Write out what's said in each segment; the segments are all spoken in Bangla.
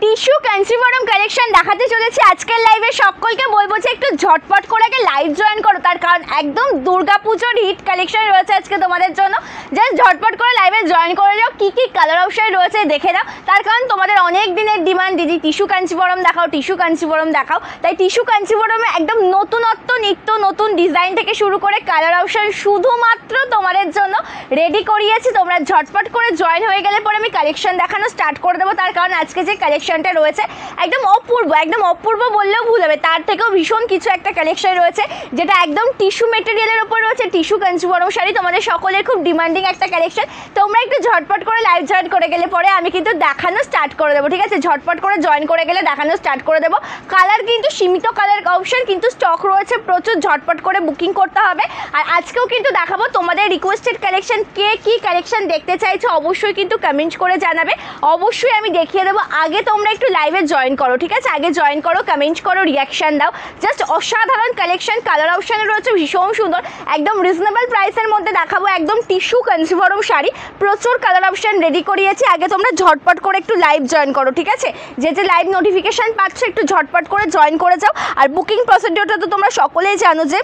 টিস্যু কাঞ্চিপুরম কালেকশন দেখাতে চলেছি আজকের লাইভে। সকলকে বলবো যে একটু ঝটপট করে আগে লাইভ জয়েন করো, তার কারণ একদম দুর্গাপুজোর হিট কালেকশন রয়েছে আজকে তোমাদের জন্য। জাস্ট ঝটপট করে লাইভে জয়েন করে যাও, কী কী কালার অপশন রয়েছে দেখে নাও, তার কারণ তোমাদের অনেক দিনের ডিমান্ড দিদি টিস্যু কাঞ্চিপুরম দেখাও, টিস্যু কাঞ্চিপুরম দেখাও। তাই টিস্যু কাঞ্চিপুরমে একদম নতুনত্ব নিত্য নতুন ডিজাইন থেকে শুরু করে কালার অপশন শুধুমাত্র তোমাদের জন্য রেডি করিয়েছি। তোমরা ঝটপট করে জয়েন হয়ে গেলে পরে আমি কালেকশন দেখানো স্টার্ট করে দেবো, তার কারণ আজকে যে কালেকশনটা রয়েছে একদম অপূর্ব বললেও ভুল হবে, তার থেকেও ভীষণ কিছু একটা কালেকশন রয়েছে যেটা একদম টিস্যু মেটেরিয়ালের ওপর রয়েছে। টিস্যু কাঞ্চিপুরম শাড়ি তোমাদের সকলের খুব ডিমান্ডিং একটা কালেকশন। তোমরা একটু ঝটপট করে লাইভ জয়েন করে গেলে পরে আমি কিন্তু দেখানো স্টার্ট করে দেবো, ঠিক আছে? ঝটপট করে জয়েন করে গেলে দেখানো স্টার্ট করে দেবো। কালার কিন্তু সীমিত কালার অপশন কিন্তু স্টক রয়েছে প্রচুর, ঝটপট করে বুকিং করতে হবে। আর আজকেও কিন্তু দেখাবো তোমাদের রিকোয়েস্টেড কালেকশন। কে কী কালেকশন দেখতে চাইছো অবশ্যই কিন্তু কমেন্ট করে জানাবে, অবশ্যই আমি দেখিয়ে দেবো। আগে তোমরা একটু লাইভে জয়েন করো, ঠিক আছে? আগে জয়েন করো, কমেন্ট করো, রিয়াকশান দাও। জাস্ট অসাধারণ কালেকশন, কালার অপশানে রয়েছে ভীষণ সুন্দর, একদম রিজনেবল প্রাইসের মধ্যে দেখাবো একদম টিস্যু কাঞ্চিপুরম শাড়ি। প্রচুর কালার অপশান রেডি করিয়েছি, আগে তোমরা ঝটপট করে একটু লাইভ জয়েন করো, ঠিক আছে? যে লাইভ নোটিফিকেশান পাচ্ছ একটু ঝটপট করে জয়েন করে যাও। আর বুকিং প্রসিডিওরটা তো তোমরা সকলেই জানো যে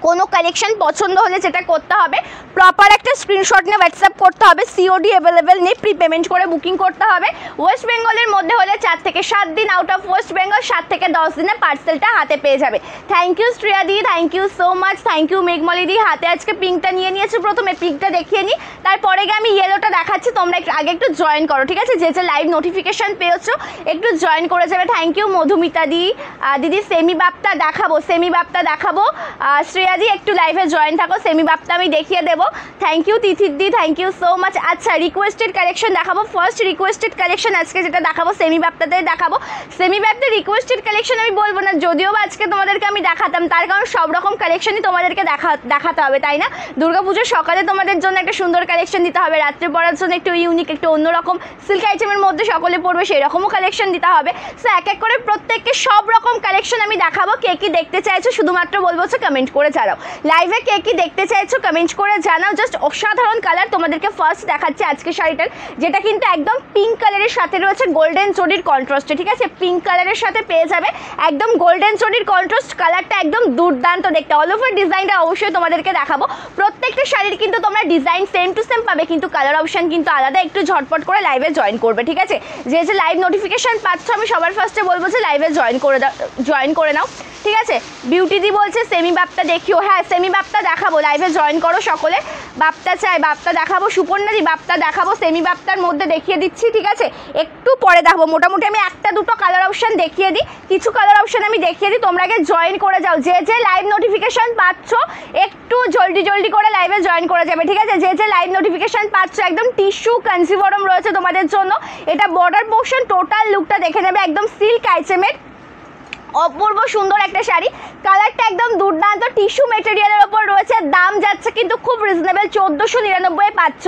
কোনো কালেকশন পছন্দ হলে যেটা করতে হবে প্রপার একটা স্ক্রিনশট নিয়ে হোয়াটসঅ্যাপ করতে হবে। সিওডি অ্যাভেলেবেল নেই, প্রি পেমেন্ট করে বুকিং করতে হবে। ওয়েস্ট বেঙ্গলের মধ্যে হলে 4 থেকে 7 দিন, আউট অফ ওয়েস্ট বেঙ্গল 7 থেকে 10 দিনে পার্সেলটা হাতে পেয়ে যাবে। থ্যাংক ইউ শ্রেয়া দি, thank you so much, thank you Meghmoli দি। হাতে আজকে পিঙ্কটা নিয়ে নিয়েছি, প্রথমে পিঙ্কটা দেখিয়ে নিই, তারপরে গিয়ে আমি ইয়েলোটা দেখাচ্ছি। তোমরা আগে একটু জয়েন করো, ঠিক আছে? যে লাইভ নোটিফিকেশান পেয়েছো একটু জয়েন করে যাবে। থ্যাংক ইউ মধুমিতা দি। দিদি সেমি বাপ্তা দেখাবো, সেমি বাপ্তা দেখাবো। শ্রেয়া দি একটু লাইভে জয়েন থাকো, সেমি বাপ্তা আমি দেখিয়ে দেবো। থ্যাংক ইউ তিথির দি, থ্যাংক ইউ সো মাচ। আচ্ছা, রিকোয়েস্টেড কালেকশন দেখাবো। ফার্স্ট রিকোয়েস্টেড কালেকশন আজকে যেটা দেখাবো সেমি বাপ্তাতে দেখাবো। সেমি বাপ্তার রিকোয়েস্টেড কালেকশন আমি বলবো না, যদিও বা আজকে তোমাদেরকে আমি দেখাতাম, তার কারণ সব রকম কালেকশনই তোমাদেরকে দেখাতে হবে, তাই না? দুর্গাপুজোর সকালে তোমাদের জন্য একটা সুন্দর কালেকশন দিতে হবে, রাত্রে পরার জন্য একটু ইউনিক একটু অন্যরকম সিল্ক আইটেমের মধ্যে সকলে পড়বে সেই রকমও কালেকশন দিতে হবে। সো এক এক করে প্রত্যেককে সব রকম কালেকশন আমি দেখাবো। কে কী দেখতে চাইছো শুধুমাত্র বলবো হচ্ছে কমেন্ট করে জানাও। লাইভে কে কী দেখতে চাইছো কমেন্ট করে জানাও। জাস্ট অসাধারণ কালার তোমাদেরকে ফার্স্ট দেখাচ্ছে আজকে শাড়িটার, যেটা কিন্তু একদম পিঙ্ক কালারের সাথে রয়েছে গোল্ডেন জরির কন্ট্রাস্টে, ঠিক আছে? পিঙ্ক কালারের সাথে পেয়ে যাবে একদম গোল্ডেন জরির কন্ট্রাস্ট, কালারটা একদম দুর্দান্ত দেখতে। অল ওভার ডিজাইনটা অবশ্যই তোমাদেরকে দেখাবো। প্রত্যেকটা শাড়ির কিন্তু তোমরা ডিজাইন সেম টু সেম পাবে, কিন্তু কালার অপশান কিন্তু আলাদা। একটু ঝটপট করে লাইভে জয়েন করবে, ঠিক আছে? যে লাইভ নোটিফিকেশান পাচ্ছ আমি সবার ফার্স্টে বলবো যে লাইভে জয়েন করে নাও, ঠিক আছে? বিউটি দি বলছে সেমি বাপ্তা দেখিও। হ্যাঁ, সেমি বাপ্তা দেখাবো, লাইভে জয়েন করো সকলে। বাপ্তা চাই, বাপ্তা দেখাবো। সুপর্ণা দি বাপ্তা দেখাবো, সেমি বাপ্তার মধ্যে দেখিয়ে দিচ্ছি, ঠিক আছে? একটু পরে দেখাবো, মোটামুটি আমি একটা দুটো কালার অপশান দেখিয়ে দিই, কিছু কালার অপশান আমি দেখিয়ে দিই। তোমরা আগে জয়েন করে যাও, যে লাইভ নোটিফিকেশান পাচ্ছ একটু জলদি করে লাইভে জয়েন করে যাবে, ঠিক আছে? যে লাইভ নোটিফিকেশান পাচ্ছ একদম টিস্যু কাঞ্চিপুরম রয়েছে তোমাদের জন্য। এটা বর্ডার পোর্শন, টোটাল লুকটা দেখে নেবে, একদম সিল্ক আইটেমের অপূর্ব সুন্দর একটা শাড়ি। কালারটা একদম দুর্দান্ত, টিস্যু মেটেরিয়ালের ওপর রয়েছে। দাম যাচ্ছে কিন্তু খুব রিজনেবল, 1499 পাচ্ছ,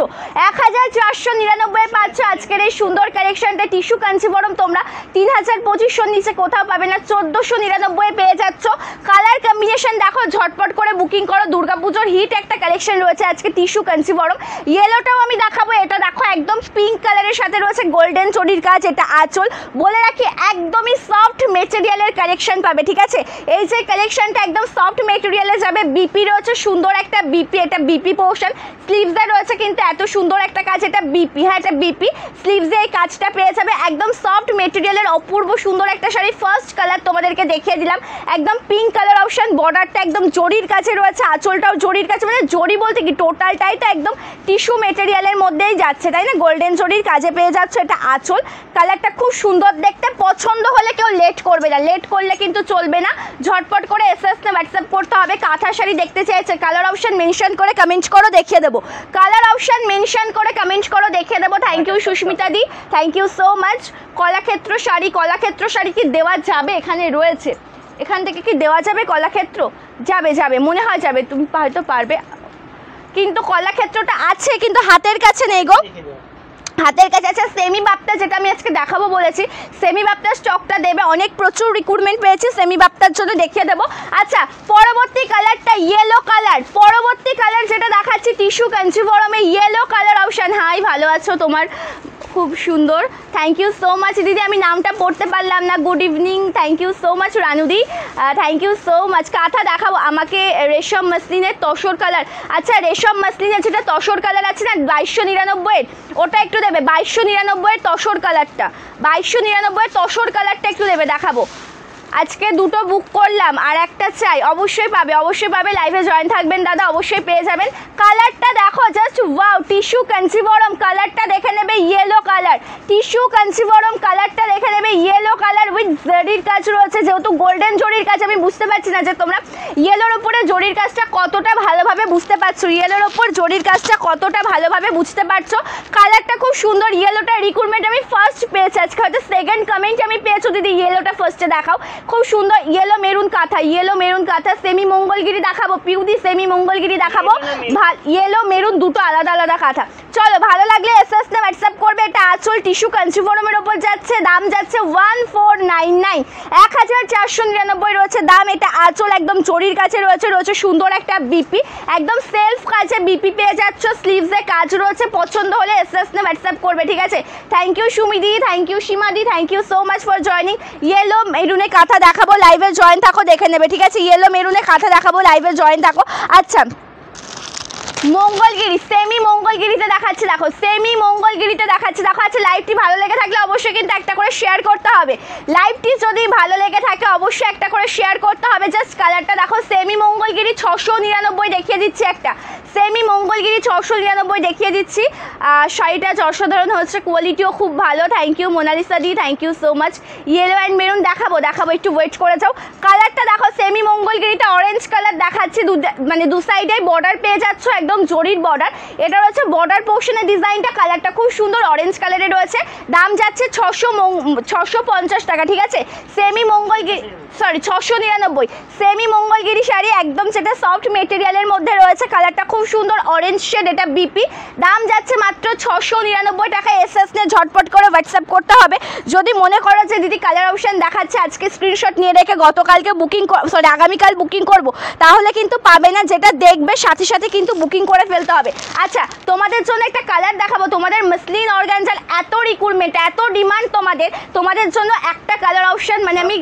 1499 পাচ্ছ আজকের এই সুন্দর কালেকশনটা। টিস্যু কাঞ্চিপুরম তোমরা 3000-2500 নিচে কোথাও পাবে না, 1499 পেয়ে যাচ্ছ। কালার কম্বিনেশন দেখো, ঝটপট করে বুকিং করো। দুর্গাপুজোর হিট একটা কালেকশন রয়েছে আজকে টিস্যু কাঞ্চিপুরম। ইয়েলোটাও আমি দেখাবো, এটা দেখো একদম পিঙ্ক কালারের সাথে রয়েছে গোল্ডেন চড়ির কাজ। এটা আঁচল, বলে রাখি একদমই সফট মেটেরিয়ালের কালেকশন পাবে, ঠিক আছে? এই যে কালেকশনটা একদম সফট মেটেরিয়ালে যাবে। বিপি রয়েছে সুন্দর একটা বিপি, এটা বিপি পোর্শন। স্লিভসে রয়েছে কিন্তু এত সুন্দর একটা কাজ, এটা বিপি। হ্যাঁ, এটা বিপি, স্লিভসে এই কাজটা পেয়ে যাবে। একদম সফট মেটেরিয়ালের অপূর্ব সুন্দর একটা শাড়ি। ফার্স্ট কালার তোমাদেরকে দেখিয়ে দিলাম, একদম পিঙ্ক কালার অপশন। বর্ডারটা একদম জরির কাছে রয়েছে, আঁচলটাও জরির কাছে, মানে জরি বলতে কি টোটালটাই তো একদম টিস্যু মেটেরিয়ালের মধ্যেই যাচ্ছে, তাই না? গোল্ডেন জরির কাজে পেয়ে যাচ্ছে, এটা আঁচল। কালারটা খুব সুন্দর দেখতে, পছন্দ হলে কেউ লেট করবে না, লেট করলে কিন্তু চলবে না। ঝটপট করে এসএস নে হোয়াটসঅ্যাপ করতে হবে। কাঁথা শাড়ি দেখতে চাইছে, কালার অপশন মেনশন করে কমেন্ট করো, দেখিয়ে দেবো। কালার অপশন মেনশন করে কমেন্ট করো, দেখিয়ে দেবো। থ্যাংক ইউ সুস্মিতা দি, thank you so much. Kalakshetra sari, Kalakshetra sari কি দেওয়া যাবে? এখানে রয়েছে, এখান থেকে কি দেওয়া যাবে কলাক্ষেত্র? যাবে, মনে হয় যাবে, তুমি হয়তো পারবে, কিন্তু কলাক্ষেত্রটা আছে কিন্তু হাতের কাছে নেই গো, হাতের কাছে। আচ্ছা, সেমি বাপ্তা যেটা আমি আজকে দেখাবো বলেছি, সেমি বাপ্তার স্টকটা দেবে, অনেক প্রচুর রিক্রুটমেন্ট পেয়েছি সেমি বাপ্তার জন্য, দেখিয়ে দেবো। আচ্ছা, পরবর্তী কালারটা ইয়েলো কালার। পরবর্তী কালার যেটা দেখাচ্ছি টিস্যু কাঞ্চিপুরমে ইয়েলো কালার অপশান। হাই, ভালো আছো? তোমার খুব সুন্দর, থ্যাংক ইউ সো মাচ দিদি, আমি নামটা পড়তে পারলাম না। Good evening, thank you so much রানুদি, থ্যাংক ইউ সো মাচ। কাঁথা দেখাবো আমাকে, রেশম মসলিনের তসর কালার। আচ্ছা রেশম মসলিনের যেটা তসর কালার আছে না 2299-এর, ওটা একটু দেবে, 2299-এর তসর কালারটা, 2299-এর তসর কালারটা একটু দেবে, দেখাবো। আজকে দুটো বুক করলাম আর একটা চাই, অবশ্যই পাবে, অবশ্যই পাবে, লাইভে জয়েন থাকবেন দাদা, অবশ্যই পেয়ে যাবেন। কালারটা দেখো জাস্ট ওয়াও, টিস্যু কাঞ্চিবরম কালারটা দেখে নেবে, ইয়েলো কালার, টিস্যু কাঞ্চিবরম কালারটা দেখে নেবে, ইয়েলো কালার উইথ জরির কাজ রয়েছে, যেহেতু গোল্ডেন জরির কাজ, আমি বুঝতে পারছি না যে তোমরা ইয়েলোর ওপরে জরির কাজটা কতটা ভালোভাবে বুঝতে পারছো, ইয়েলোর ওপর জরির কাজটা কতটা ভালোভাবে বুঝতে পারছো। কালারটা খুব সুন্দর, ইয়েলোটা রিক্রুটমেন্ট আমি ফার্স্ট পেয়েছি আজকে, হয়তো সেকেন্ড কমেন্ট আমি পেয়েছো দিদি, ইয়েলোটা ফার্স্টে দেখাও, খুব সুন্দর ইয়েলো মেরুন কাঁথা, ইয়েলো মেরুন কাঁথা, সেমি মঙ্গলগিরি দেখাবো, পিউদি সেমি মঙ্গলগিরি দেখাবো, ইয়েলো মেরুন দুটো আলাদা আলাদা কাঁথা। চলো ভালো লাগলে এসএস নে হোয়াটসঅ্যাপ করবে। এটা আঁচল টিস্যু কাঞ্চিবরমের ওপর যাচ্ছে, দাম যাচ্ছে 1499, 1499 রয়েছে দাম। এটা আঁচল একদম চড়ির কাছে রয়েছে, রয়েছে সুন্দর একটা বিপি, একদম সেলফ কাছে বিপি পেয়ে যাচ্ছ, স্লিভসে কাজ রয়েছে, পছন্দ হলে এসএস নে হোয়াটসঅ্যাপ করবে, ঠিক আছে। থ্যাংক ইউ সুমিদি, থ্যাংক ইউ সীমাদি, thank you so much for joining. Yellow মেরুনে কাঁথা দেখাবো, লাইভে জয়েন থাকো, দেখে নেবে, ঠিক আছে। ইয়েলো মেরুনে কাঁথা দেখাবো, লাইভে জয়েন থাকো। আচ্ছা মঙ্গলগিরি, সেমি মঙ্গলগিরিতে দেখাচ্ছে, দেখো সেমি মঙ্গলগিরিতে দেখাচ্ছে, দেখো। আচ্ছা লাইভটি ভালো লেগে থাকলে অবশ্যই কিন্তু একটা করে শেয়ার করতে হবে, লাইভটি যদি ভালো লেগে থাকে অবশ্যই একটা করে শেয়ার করতে হবে। জাস্ট কালারটা দেখো, সেমি মঙ্গলগিরি 699 দেখিয়ে দিচ্ছি, একটা সেমি মঙ্গলগিরি 699 দেখিয়ে দিচ্ছি। শাড়িটা অসাধারণ হচ্ছে, কোয়ালিটিও খুব ভালো, থ্যাংক ইউ মোনালিসা দি, thank you so much. Yellow and maroon দেখাবো, দেখাবো, একটু ওয়েট করে যাও। কালারটা দেখো, সেমি মঙ্গলগিরিটা অরেঞ্জ কালার দেখাচ্ছি, মানে দু সাইডে বর্ডার পেয়ে যাচ্ছ, একদম জরির বর্ডার, এটা রয়েছে বর্ডার পোর্শনের ডিজাইনটা, কালারটা খুব সুন্দর অরেঞ্জ কালারে রয়েছে, দাম যাচ্ছে 650 টাকা, ঠিক আছে। Semi Mangalagiri, sorry 699, semi Mangalagiri sari একদম সেটা সফট মেটেরিয়ালের মধ্যে রয়েছে, কালারটা খুব সুন্দর অরেঞ্জ শেড, এটা বিপি, দাম যাচ্ছে মাত্র 699 টাকা। এসএস নে ঝটপট করে হোয়াটসঅ্যাপ করতে হবে। যদি মনে করো যে দিদি কালার অপশন দেখাচ্ছে, আজকে স্ক্রিনশট নিয়ে রেখে গতকালকে বুকিং, সরি আগামীকাল বুকিং করব, তাহলে কিন্তু পাবে না, যেটা দেখবে সাথে সাথে কিন্তু বুকিং করে ফেলতে হবে। আচ্ছা তোমাদের জন্য একটা কালার দেখাবো, তোমাদের মসলিন অর্গানজার এত রিক্রুটমেন্ট, এত ডিমান্ড তোমাদের জন্য একটা কালার অপশন, মানে আমি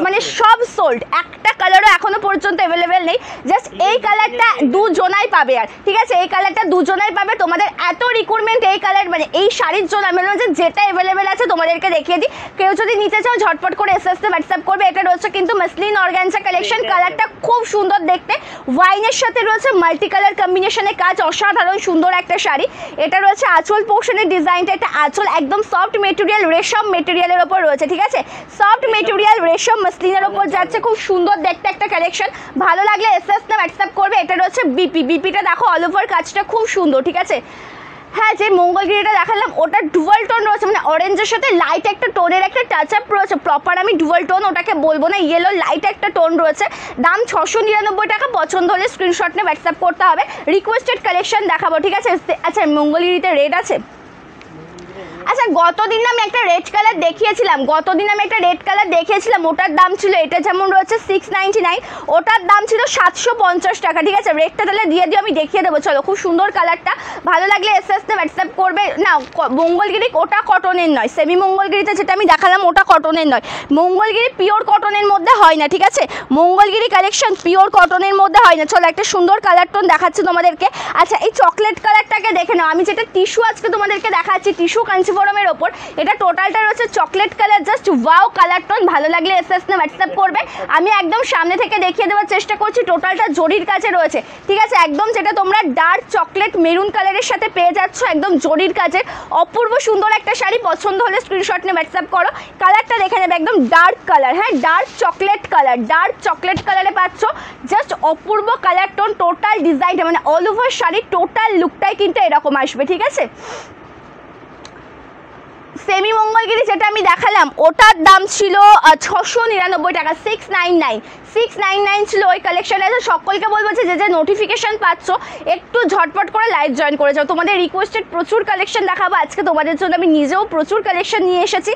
মানে সব সোল্ড, একটা কালারও এখনো পর্যন্ত অ্যাভেলেবেল নেই, জাস্ট এই কালারটা দুজনাই পাবে, আর ঠিক আছে এই কালারটা দুজনাই পাবে। তোমাদের এত রিক্রুটমেন্ট এই কালার, মানে এই শাড়ির জন্য আমি বললাম যে যেটা অ্যাভেলেবেল আছে তোমাদেরকে দেখিয়ে দিই, কেউ যদি নিতে চাও ঝটপট করে এসএস তে হোয়াটসঅ্যাপ করবে। এটা রয়েছে কিন্তু মসলিন অর্গানজা কালেকশন, কালারটা খুব সুন্দর দেখতে, ওয়াইনের সাথে রয়েছে মাল্টি কালার কম্বিনেশনে কাজ, অসাধারণ সুন্দর একটা শাড়ি। এটা রয়েছে আঁচল পোর্শনের ডিজাইনটা, এটা আঁচল একদম সফট মেটেরিয়াল, রেশম মেটেরিয়ালের ওপর রয়েছে, ঠিক আছে, সফট মেটেরিয়াল রেশম মসলিনের ওপর যাচ্ছে, খুব সুন্দর দেখতে একটা কালেকশন। ভালো লাগলে এসএস তে হোয়াটসঅ্যাপ করবে। এটা রয়েছে বিপি, বিপিটা দেখো অল ওভার কাজটা খুব সুন্দর, ঠিক আছে। হ্যাঁ যে মঙ্গলগিরিটা দেখালাম ওটা ডুয়াল টোন রয়েছে, মানে অরেঞ্জের সাথে লাইট একটা টোনের একটা টাচ আপ রয়েছে, প্রপার আমি ডুয়াল টোন ওটাকে বলবো না, ইয়েলো লাইট একটা টোন রয়েছে, দাম 699 টাকা। পছন্দ হলে স্ক্রিনশট নিয়ে হোয়াটসঅ্যাপ করতে হবে। রিকোয়েস্টেড কালেকশন দেখাবো, ঠিক আছে। আচ্ছা মঙ্গলগিরিতে রেড আছে, আচ্ছা গতদিন আমি একটা রেড কালার দেখিয়েছিলাম, ওটার দাম ছিল, এটা যেমন রয়েছে 699, ওটার দাম ছিল 750 টাকা, ঠিক আছে। রেডটা তাহলে দিয়ে দিও, আমি দেখিয়ে দেবো, চলো। খুব সুন্দর কালারটা, ভালো লাগলে এসএস তে হোয়াটসঅ্যাপ করবে। না মঙ্গলগিরি ওটা কটনের নয়, সেমি মঙ্গলগিরিতে যেটা আমি দেখালাম ওটা কটনের নয়, মঙ্গলগিরি পিওর কটনের মধ্যে হয় না, ঠিক আছে, মঙ্গলগিরি কালেকশন পিওর কটনের মধ্যে হয় না। চলো একটা সুন্দর কালার টোন দেখাচ্ছি তোমাদেরকে। আচ্ছা এই চকলেট কালারটাকে দেখে নাও, আমি যেটা টিস্যু আজকে তোমাদেরকে দেখাচ্ছি, টিস্যু কাঞ্চিবরমের ওপর, এটা টোটালটা রয়েছে chocolate colour, just wow colour tone. ভালো লাগলে এসএস নে হোয়াটসঅ্যাপ করবে। আমি একদম সামনে থেকে দেখিয়ে দেওয়ার চেষ্টা করছি, টোটালটা জরির কাছে রয়েছে, ঠিক আছে, একদম যেটা তোমরা ডার্ক চকলেট মেরুন কালারের সাথে পেয়ে যাচ্ছ, একদম জরির কাছে, অপূর্ব সুন্দর একটা শাড়ি। পছন্দ হলে স্ক্রিনশট নিয়ে হোয়াটসঅ্যাপ করো। কালারটা দেখে নেবে, একদম ডার্ক কালার, হ্যাঁ ডার্ক চকলেট কালারে পাচ্ছ, জাস্ট অপূর্ব কালার টোন। টোটাল ডিজাইনটা মানে অল ওভার শাড়ির টোটাল লুকটাই কিন্তু এরকম আসবে, ঠিক আছে। সেমি মঙ্গলগিরি যেটা আমি দেখালাম ওটার দাম ছিল 699 টাকা, 699 ছিল ওই কালেকশনে। সকলকে বলবো যে যে নোটিফিকেশন পাচ্ছ একটু ঝটপট করে লাইভ জয়েন করে যাও। তোমাদের রিকোয়েস্টেড প্রচুর কালেকশন দেখাবো আজকে তোমাদের জন্য, আমি নিজেও প্রচুর কালেকশন নিয়ে এসেছি,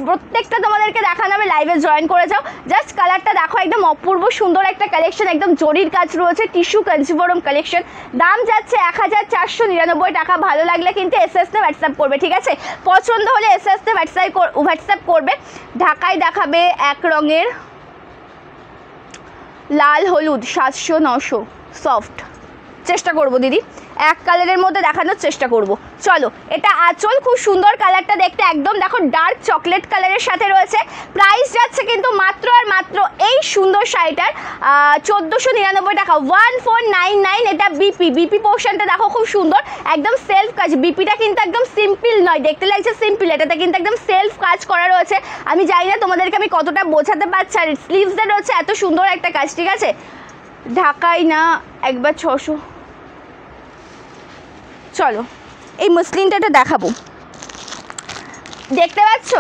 প্রত্যেকটা তোমাদেরকে দেখানো হবে। লাইভে জয়েন করে যাও। জাস্ট কালারটা দেখো, একদম অপূর্ব সুন্দর একটা কালেকশন, একদম জরির কাজ রয়েছে, টিস্যু কাঞ্জিভরম কালেকশন। দাম যাচ্ছে 1499 টাকা। ভালো লাগলে কিন্তু এসএসতে হোয়াটসঅ্যাপ করবে, ঠিক আছে? পছন্দ হলে এসএসতে হোয়াটসঅ্যাপ করবে। ঢাকায় দেখাবে এক রঙের লাল হলুদ 700-900 সফট, চেষ্টা করব দিদি, এক কালারের মধ্যে দেখানোর চেষ্টা করব। চলো, এটা আঁচল, খুব সুন্দর কালারটা দেখতে, একদম দেখো ডার্ক চকলেট কালারের সাথে রয়েছে। প্রাইস যাচ্ছে কিন্তু মাত্র আর মাত্র এই সুন্দর শাড়িটার 1499 টাকা, 1499। এটা বিপি পোর্শনটা দেখো খুব সুন্দর, একদম সেলফ কাজ। বিপিটা কিন্তু একদম সিম্পল নয়, দেখতে লাগছে সিম্পল, এটাতে কিন্তু একদম সেলফ কাজ করা রয়েছে। আমি জানি না তোমাদেরকে আমি কতটা বোঝাতে পারছি। আর স্লিভসে রয়েছে এত সুন্দর একটা কাজ, ঠিক আছে? ঢাকায় না একবার 600। চলো এই মসলিনটা এটা দেখাবো, দেখতে পাচ্ছ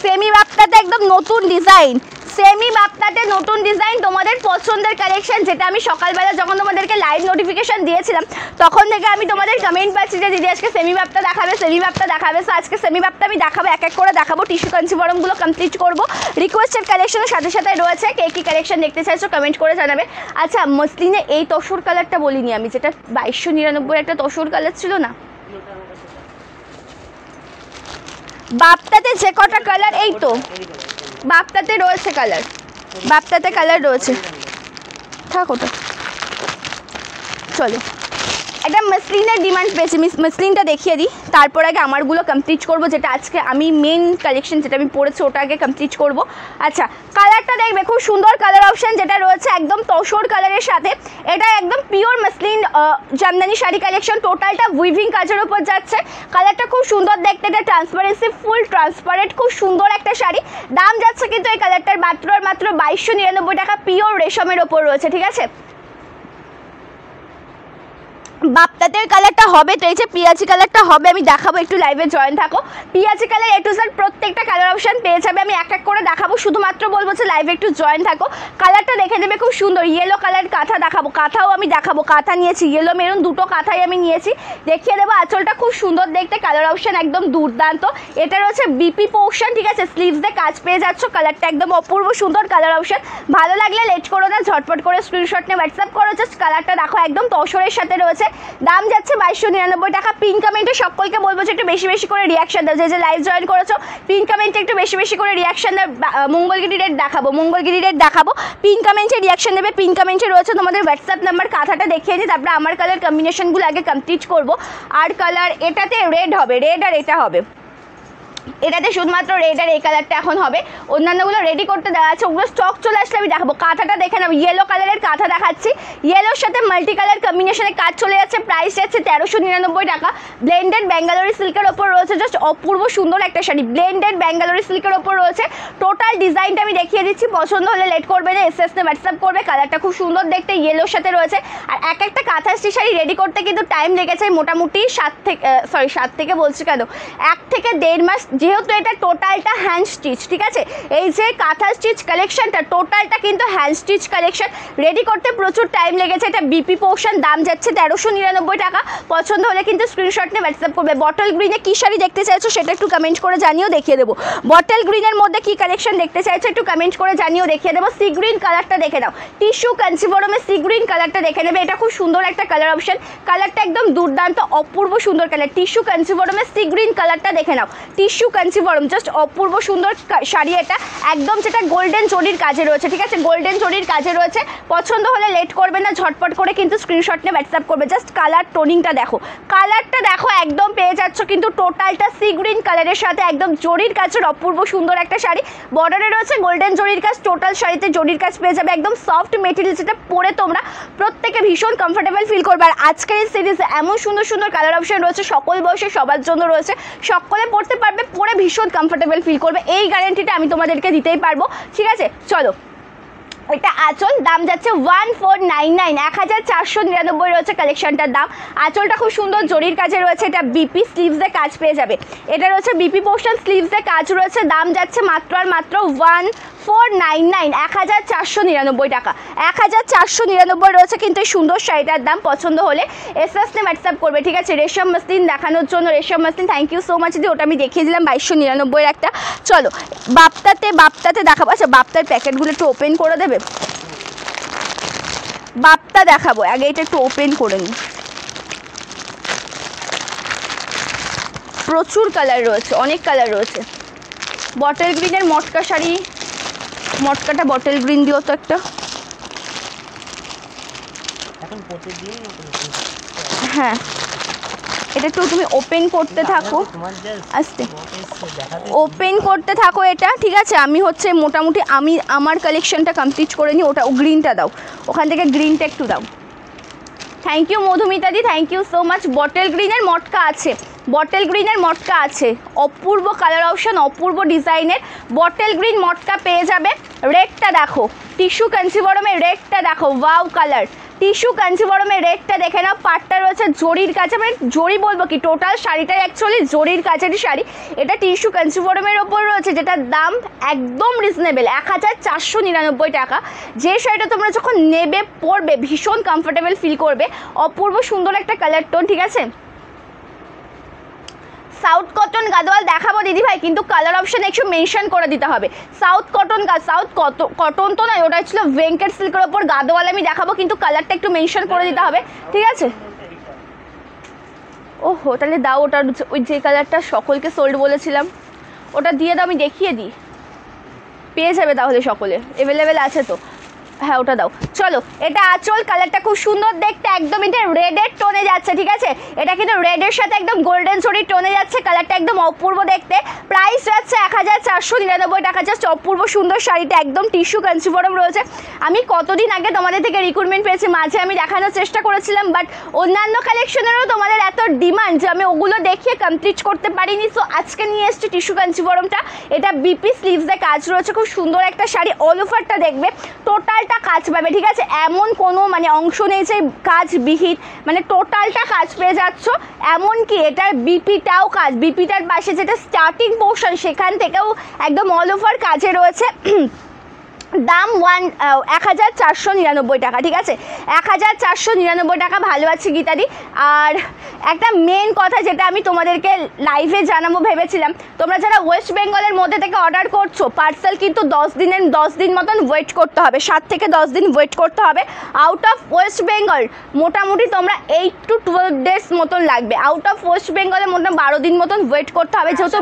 সেমি বাপ্তাতে একদম নতুন ডিজাইন, সেমি বাপ্তাতে নতুন ডিজাইন, তোমাদের পছন্দের কালেকশন। যেটা আমি সকালবেলা যখন তোমাদেরকে লাইভ নোটিফিকেশন দিয়েছিলাম তখন থেকে আমি তোমাদের কমেন্ট পাচ্ছি যে দিদি আজকে সেমি বাপ্তা দেখাবে, সেমি বাপ্তা দেখাবে। সো আজকে সেমি বাপ্তা আমি দেখাবো, এক এক করে দেখাবো, টিস্যু কাঞ্জিভরমগুলো কমপ্লিট করবো। রিকোয়েস্টেড কালেকশনের সাথে সাথে রয়েছে, কে কী কালেকশন দেখতে চাইছো কমেন্ট করে জানাবে। আচ্ছা, মসলিনে এই তসর কালারটা বলিনি আমি, যেটা 2299 একটা তসর কালার ছিল না, বাপ্তাতে যে কটা কালার, এই তো বাপ্তাতে রয়েছে কালার, বাপ্তাতে কালার রয়েছে, থাক ওটা। চলো, একটা মসলিনের ডিমান্ড পেয়েছি, মসলিনটা দেখিয়ে দিই, তারপর আগে আমারগুলো কমপ্লিট করব, যেটা আজকে আমি মেন কালেকশন যেটা আমি পরেছি ওটা আগে কমপ্লিট করব। আচ্ছা, কালারটা দেখবে, খুব সুন্দর কালার অপশান যেটা রয়েছে, একদম তসর কালারের সাথে। এটা একদম pure muslin Jamdani sari collection, টোটালটা উইভিং কাজের উপর যাচ্ছে। কালারটা খুব সুন্দর দেখতে, এটা ট্রান্সপারেন্সি, ফুল ট্রান্সপারেন্ট, খুব সুন্দর একটা শাড়ি। দাম যাচ্ছে কিন্তু এই কালারটার মাত্র আর মাত্র 2299 টাকা, পিওর রেশমের ওপর রয়েছে, ঠিক আছে? বাপ্তাতের কালারটা হবে তো, এই যে পিয়াজি কালারটা হবে, আমি দেখাবো, একটু লাইভে জয়েন থাকো। পিয়াজি কালার এ টু জেড প্রত্যেকটা কালার অপশন পেয়ে যাবে, আমি এক এক করে দেখাবো, শুধুমাত্র বলবো যে লাইভে একটু জয়েন থাকো। কালারটা দেখে নেবে, খুব সুন্দর ইয়েলো কালার কাঁথা দেখাবো, কাঁথাও আমি দেখাবো, কাঁথা নিয়েছি ইয়েলো মেরুন, দুটো কাঁথাই আমি নিয়েছি, দেখিয়ে দেবো। আঁচলটা খুব সুন্দর দেখতে, কালার অপশন একদম দুর্দান্ত। এটা রয়েছে বিপি পোর্শন, ঠিক আছে? স্লিভসে কাজ পেয়ে যাচ্ছ, কালারটা একদম অপূর্ব সুন্দর কালার অপশন। ভালো লাগলে লেট করো না, ঝটপট করে স্ক্রিনশট নিয়ে হোয়াটসঅ্যাপ করো। জাস্ট কালারটা দেখো, একদম তসরের সাথে রয়েছে। দাম যাচ্ছে 2299 টাকা। পিন কমেন্টে সকলকে বলবো যে একটু বেশি বেশি করে রিয়াকশন দাও, যে লাইভ জয়েন করেছো পিন কমেন্টে একটু বেশি বেশি করে রিয়াকশন দাও। মঙ্গলগিরি রেট দেখাবো, মঙ্গলগিরি রেট দেখাবো, পিন কমেন্টে রিয়াকশন দেবে। পিন কমেন্টে রয়েছে তোমাদের হোয়াটসঅ্যাপ নাম্বার, কাঁথাটা দেখিয়ে নিই, তারপরে আমার কালার কম্বিনেশনগুলো আগে কমপ্লিট করবো। আর কালার এটাতে রেড হবে, রেড আর এটা হবে, এটাতে শুধুমাত্র রেড আর এই কালারটা এখন হবে, অন্যান্যগুলো রেডি করতে দেওয়া আছে, ওগুলো স্টক চলে আসলে আমি দেখাবো। কাঁথাটা দেখে নেবো, ইয়েলো কালারের কাঁথা দেখাচ্ছি, ইয়েলোর সাথে মাল্টি কালার কম্বিনেশনে কাজ চলে যাচ্ছে। প্রাইস যাচ্ছে 1399 টাকা। ব্লেন্ডেড ব্যাঙ্গালোরি সিল্কের ওপর রয়েছে, জাস্ট অপূর্ব সুন্দর একটা শাড়ি, ব্লেন্ডেড ব্যাঙ্গালোরি সিল্কের ওপর রয়েছে। টোটাল ডিজাইনটা আমি দেখিয়ে দিচ্ছি, পছন্দ হলে লেট করবে না, এসএসতে হোয়াটসঅ্যাপ করবে। কালারটা খুব সুন্দর দেখতে, ইয়েলোর সাথে রয়েছে। আর এক একটা কাঁথা স্টিচ শাড়ি রেডি করতে কিন্তু টাইম লেগেছে মোটামুটি 7 থেকে বলছি কেন, 1 থেকে 1.5 মাস, যেহেতু এটা টোটালটা হ্যান্ড স্টিচ, ঠিক আছে? এই যে কাঁথা স্টিচ কালেকশনটা টোটালটা কিন্তু হ্যান্ড স্টিচ কালেকশন, রেডি করতে প্রচুর টাইম লেগেছে। এটা বিপি পোর্শন, দাম যাচ্ছে 1399 টাকা। পছন্দ হলে কিন্তু স্ক্রিনশট নিয়ে হোয়াটসঅ্যাপ করবে। বটল গ্রিনে কী শাড়ি দেখতে চাইছো সেটা একটু কমেন্ট করে জানিও, দেখিয়ে দেবো। বটল গ্রিনের মধ্যে কী কালেকশন দেখতে চাইছো একটু কমেন্ট করে জানিও, দেখিয়ে দেবো। সি গ্রিন কালারটা দেখে নাও, টিস্যু কাঞ্জিভরমে সি গ্রিন কালারটা দেখে নেবে, এটা খুব সুন্দর একটা কালার অপশন। কালারটা একদম দুর্দান্ত, অপূর্ব সুন্দর কালার, টিস্যু কাঞ্জিভরমে সি গ্রিন কালারটা দেখে নাও, টিস্যু কাঞ্জিভরম, জাস্ট অপূর্ব সুন্দর শাড়ি। এটা একদম যেটা গোল্ডেন জরির কাজে রয়েছে, ঠিক আছে? গোল্ডেন জরির কাজে রয়েছে। পছন্দ হলে লেট করবে না, ঝটপট করে কিন্তু স্ক্রিনশট নিয়ে হোয়াটসঅ্যাপ করবে। জাস্ট কালার টোনিংটা দেখো, কালারটা দেখো, একদম পেয়ে যাচ্ছ কিন্তু টোটালটা সি গ্রিন কালারের সাথে একদম জরির কাজের অপূর্ব সুন্দর একটা শাড়ি। বর্ডারে রয়েছে গোল্ডেন জরির কাজ, টোটাল শাড়িতে জরির কাজ পেয়ে যাবে, একদম সফট মেটেরিয়াল, যেটা পরে তোমরা প্রত্যেকে ভীষণ কমফোর্টেবল ফিল করবে। আর আজকের এই সিরিজে এমন সুন্দর সুন্দর কালার অপশন রয়েছে, সকল বয়সে সবার জন্য রয়েছে, সকলে পড়তে পারবে, পরে ভীষণ কমফোর্টেবল ফিল করবে, এই গ্যারান্টিটা আমি তোমাদেরকে দিতেই পারবো, ঠিক আছে? চলো এটা আঁচল, দাম যাচ্ছে 1499, 1499 রয়েছে কালেকশনটার দাম। আঁচলটা খুব সুন্দর জরির কাজে রয়েছে, এটা বিপি স্লিভসে কাজ পেয়ে যাবে। এটা রয়েছে বিপি পোর্শন, স্লিভসে কাজ রয়েছে, দাম যাচ্ছে মাত্র আর মাত্র 1499, 1499 টাকা। 1499 রয়েছে কিন্তু এই সুন্দর শাড়িটার দাম। পছন্দ হলে এসএস নে হোয়াটসঅ্যাপ করবে, ঠিক আছে। রেশম মসলিন দেখানোর জন্য, রেশম muslin thank you so much দিদি, ওটা আমি দেখিয়ে দিলাম 2299 একটা। চলো বাপ্তাতে দেখাবো। আচ্ছা বাপ্তার প্যাকেটগুলো একটু ওপেন করে দেবে, বাপ্তা দেখাবো। আগে এটা একটু ওপেন করে নিই। প্রচুর কালার রয়েছে, অনেক কালার রয়েছে। বটল গ্রিনের মটকা শাড়ি, মটকাটা বটল গ্রিন দিও তো একটা। হ্যাঁ এটা একটু তুমি ওপেন করতে থাকো, আস্তে ওপেন করতে থাকো এটা, ঠিক আছে। আমি হচ্ছে মোটামুটি আমার কালেকশনটা কমপ্লিট করে নিই। ওটা গ্রিনটা দাও, ওখান থেকে গ্রিনটা একটু দাও। থ্যাংক ইউ মধুমিতাদি, thank you so much. Bottle গ্রিনের মটকা আছে, বটল গ্রিনের মটকা আছে, অপূর্ব কালার অপশন, অপূর্ব ডিজাইনের বটল গ্রিন মটকা পেয়ে যাবে। রেডটা দেখো, টিস্যু কাঞ্চিবরমের রেডটা দেখো, ওয়াও কালার। টিস্যু কাঞ্চিবরমের রেডটা দেখে নাও। পাটটা রয়েছে জরির কাছে, মানে জরি বলবো কি, টোটাল শাড়িটাই অ্যাকচুয়ালি জরির কাছেরই শাড়ি। এটা টিস্যু কাঞ্চিবরমের ওপর রয়েছে, যেটার দাম একদম রিজনেবল, 1499 টাকা। যে শাড়িটা তোমরা যখন নেবে পরবে ভীষণ কমফোর্টেবল ফিল করবে। অপূর্ব সুন্দর একটা কালার টোন, ঠিক আছে। সাউথ কটন গাদোয়াল দেখাবো দিদিভাই, কিন্তু কালার অপশন একটু মেনশন করে দিতে হবে। সাউথ কটন তো নয়, ওটা ছিল ভেঙ্কট সিল্কের ওপর গাদোয়াল আমি দেখাবো, কিন্তু কালারটা একটু মেনশন করে দিতে হবে, ঠিক আছে। ওহো তাহলে দাও ওটা, ওই যে কালারটা সকলকে সোল্ড বলেছিলাম ওটা দিয়ে দাও, আমি দেখিয়ে দিই, পেয়ে যাবে তাহলে সকলে, অ্যাভেলেবেল আছে তো। হ্যাঁ ওটা দাও। চলো এটা আঁচল, কালারটা খুব সুন্দর দেখতে, একদম এটা রেডের টোনে যাচ্ছে, ঠিক আছে। এটা কিন্তু রেডের সাথে একদম গোল্ডেন জরির টোনে যাচ্ছে, কালারটা একদম অপূর্ব দেখতে। প্রাইস যাচ্ছে 1499 টাকা। জাস্ট অপূর্ব সুন্দর শাড়িটা, একদম টিস্যু কাঞ্চিবরম রয়েছে। আমি কতদিন আগে তোমাদের থেকে রিক্রুটমেন্ট পেয়েছি, মাঝে আমি দেখানোর চেষ্টা করেছিলাম, বাট অন্যান্য কালেকশনেরও তোমাদের এত ডিমান্ড যে আমি ওগুলো দেখিয়ে কমপ্লিট করতে পারিনি। সো আজকে নিয়ে এসেছি টিস্যু কাঞ্চিবরমটা। এটা বিপি স্লিভসে কাজ রয়েছে, খুব সুন্দর একটা শাড়ি। অল ওভারটা দেখবে টোটাল কাজ পাবে, ঠিক আছে। এমন কোনো মানে অংশ নেই যে কাজ বিহীন, মানে টোটালটা কাজ পেয়ে যাচ্ছ। এমনকি এটার বিপিটাও কাজ, বিপিটার পাশে যেটা স্টার্টিং পোর্শন সেখান থেকেও একদম অল ওভার কাজে রয়েছে। দাম 1499 টাকা, ঠিক আছে। 1499 টাকা। ভালো আছে গীতাদি। আর একটা মেন কথা যেটা আমি তোমাদেরকে লাইভে জানাবো ভেবেছিলাম, তোমরা যারা ওয়েস্ট বেঙ্গলের মধ্যে থেকে অর্ডার করছো পার্সেল কিন্তু 10 দিন মতন ওয়েট করতে হবে, 7 থেকে 10 দিন ওয়েট করতে হবে। আউট অফ ওয়েস্ট বেঙ্গল মোটামুটি তোমরা 8 to 12 ডেজ মতন লাগবে। আউট অফ ওয়েস্ট বেঙ্গলে মোটামুটি 12 দিন মতন ওয়েট করতে হবে, যেহেতু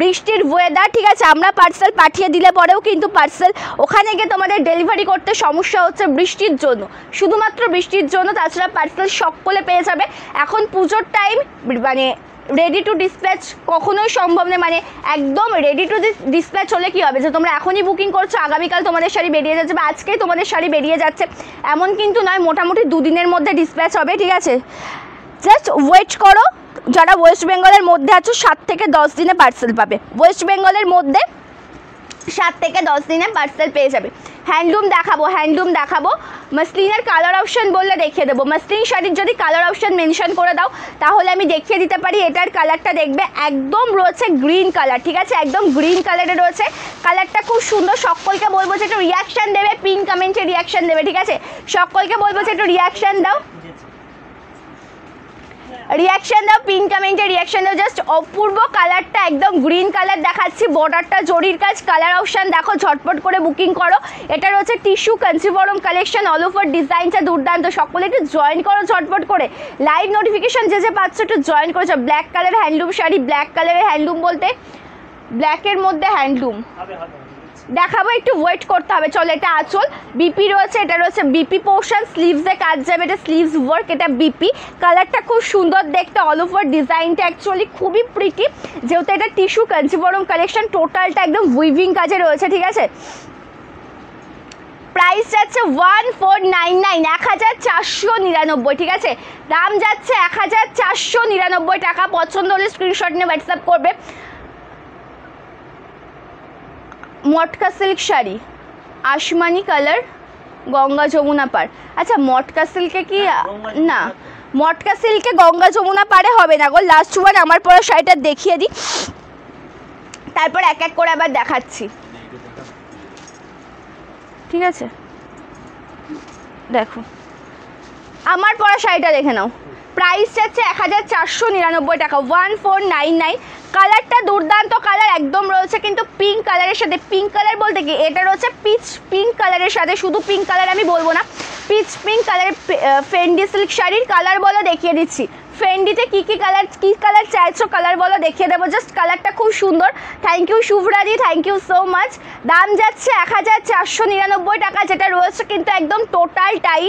বৃষ্টির ওয়েদার, ঠিক আছে। আমরা পার্সেল পাঠিয়ে দিলে পরেও কিন্তু পার্সেল ওখানে গিয়ে তোমাদের ডেলিভারি করতে সমস্যা হচ্ছে বৃষ্টির জন্য, শুধুমাত্র বৃষ্টির জন্য। তাছাড়া পার্সেল সকলে পেয়ে যাবে। এখন পুজোর টাইম, মানে রেডি টু ডিসপ্যাচ কখনোই সম্ভব নয়, মানে একদম রেডি টু ডিসপ্যাচ হলে কী হবে, যে তোমরা এখনই বুকিং করছো আগামীকাল তোমাদের শাড়ি বেরিয়ে যাচ্ছে বা আজকেই তোমাদের শাড়ি বেরিয়ে যাচ্ছে, এমন কিন্তু নয়। মোটামুটি 2 দিনের মধ্যে ডিসপ্যাচ হবে, ঠিক আছে। জাস্ট ওয়েট করো। যারা ওয়েস্ট বেঙ্গলের মধ্যে আছো 7 থেকে 10 দিনে পার্সেল পাবে। ওয়েস্ট বেঙ্গলের মধ্যে 7 থেকে 10 দিনে পার্সেল পেয়ে যাবে। হ্যান্ডলুম দেখাবো। মসলিনের কালার অপশন বললে দেখিয়ে দেবো। মসলিন শাড়ির যদি কালার অপশন মেনশন করে দাও তাহলে আমি দেখিয়ে দিতে পারি। এটার কালারটা দেখবে একদম রয়েছে গ্রিন কালার, ঠিক আছে, একদম গ্রিন কালারে রয়েছে। কালারটা খুব সুন্দর। সকলকে বলবো যে একটু রিয়াকশান দেবে, পিন কমেন্টে রিয়াকশান দেবে, ঠিক আছে। সকলকে বলবো যে একটু রিয়াকশান দাও, পিন কমেন্টে রিয়াকশন দাও। জাস্ট অপূর্ব কালারটা, একদম গ্রিন কালার দেখাচ্ছি। বর্ডারটা জরির কাজ, কালার অপশন দেখো, ঝটপট করে বুকিং করো। এটা রয়েছে tissue Kanjivaram collection, all over ডিজাইনটা দুর্দান্ত। সকলে একটু জয়েন করো ঝটপট করে। লাইভ নোটিফিকেশন যে পাচ্ছ একটু জয়েন করেছো। Black colour handloom sari, black কালারের হ্যান্ডলুম বলতে ব্ল্যাকের মধ্যে হ্যান্ডলুম দেখাবো, একটু ওয়েট করতে হবে। চলো এটা আঁচল, বিপি রয়েছে, এটা রয়েছে বিপি পোর্শন, স্লিভসে কাজ যাবে, এটা স্লিভস ওয়ার্ক, এটা বিপি। কালারটা খুব সুন্দর দেখতে, অল ওভার ডিজাইনটা অ্যাকচুয়ালি খুবই প্রিটি, যেহেতু এটা টিস্যু কাঞ্চিবরম কালেকশন, টোটালটা একদম উইভিং কাজে রয়েছে, ঠিক আছে। প্রাইস যাচ্ছে 1499, 1499, ঠিক আছে। দাম যাচ্ছে 1499 টাকা। পছন্দ হলে স্ক্রিনশট নিয়ে হোয়াটসঅ্যাপ করবে। মটকা সিল্ক শাড়ি, আসমানি কালার, গঙ্গা যমুনা পার। আচ্ছা মটকা সিল্কে কি না, মটকা সিল্কে গঙ্গা যমুনা পারে হবে না গো। লাস্ট ওয়ান আমার পরা শাড়িটা দেখিয়ে দিই, তারপর এক এক করে আবার দেখাচ্ছি, ঠিক আছে? দেখো আমার পরা শাড়িটা দেখে নাও, প্রাইস যাচ্ছে 1499 টাকা, 1499। কালারটা দুর্দান্ত কালার একদম রয়েছে কিন্তু পিঙ্ক কালারের সাথে। পিঙ্ক কালার বলতে কি এটা রয়েছে পিচ পিঙ্ক কালারের সাথে, শুধু পিঙ্ক কালার আমি বলবো না, পিচ পিঙ্ক কালারের ফেন্ডি সিল্ক শাড়ির কালার বলো দেখিয়ে দিচ্ছি। ফেন্ডিতে কী কালার চাইছো কালার বলো দেখিয়ে দেবো, জাস্ট কালারটা খুব সুন্দর। থ্যাংক ইউ শুভরাজি, থ্যাংক ইউ সো মাচ। দাম যাচ্ছে 1499 টাকা, যেটা রয়েছে কিন্তু একদম টোটালটাই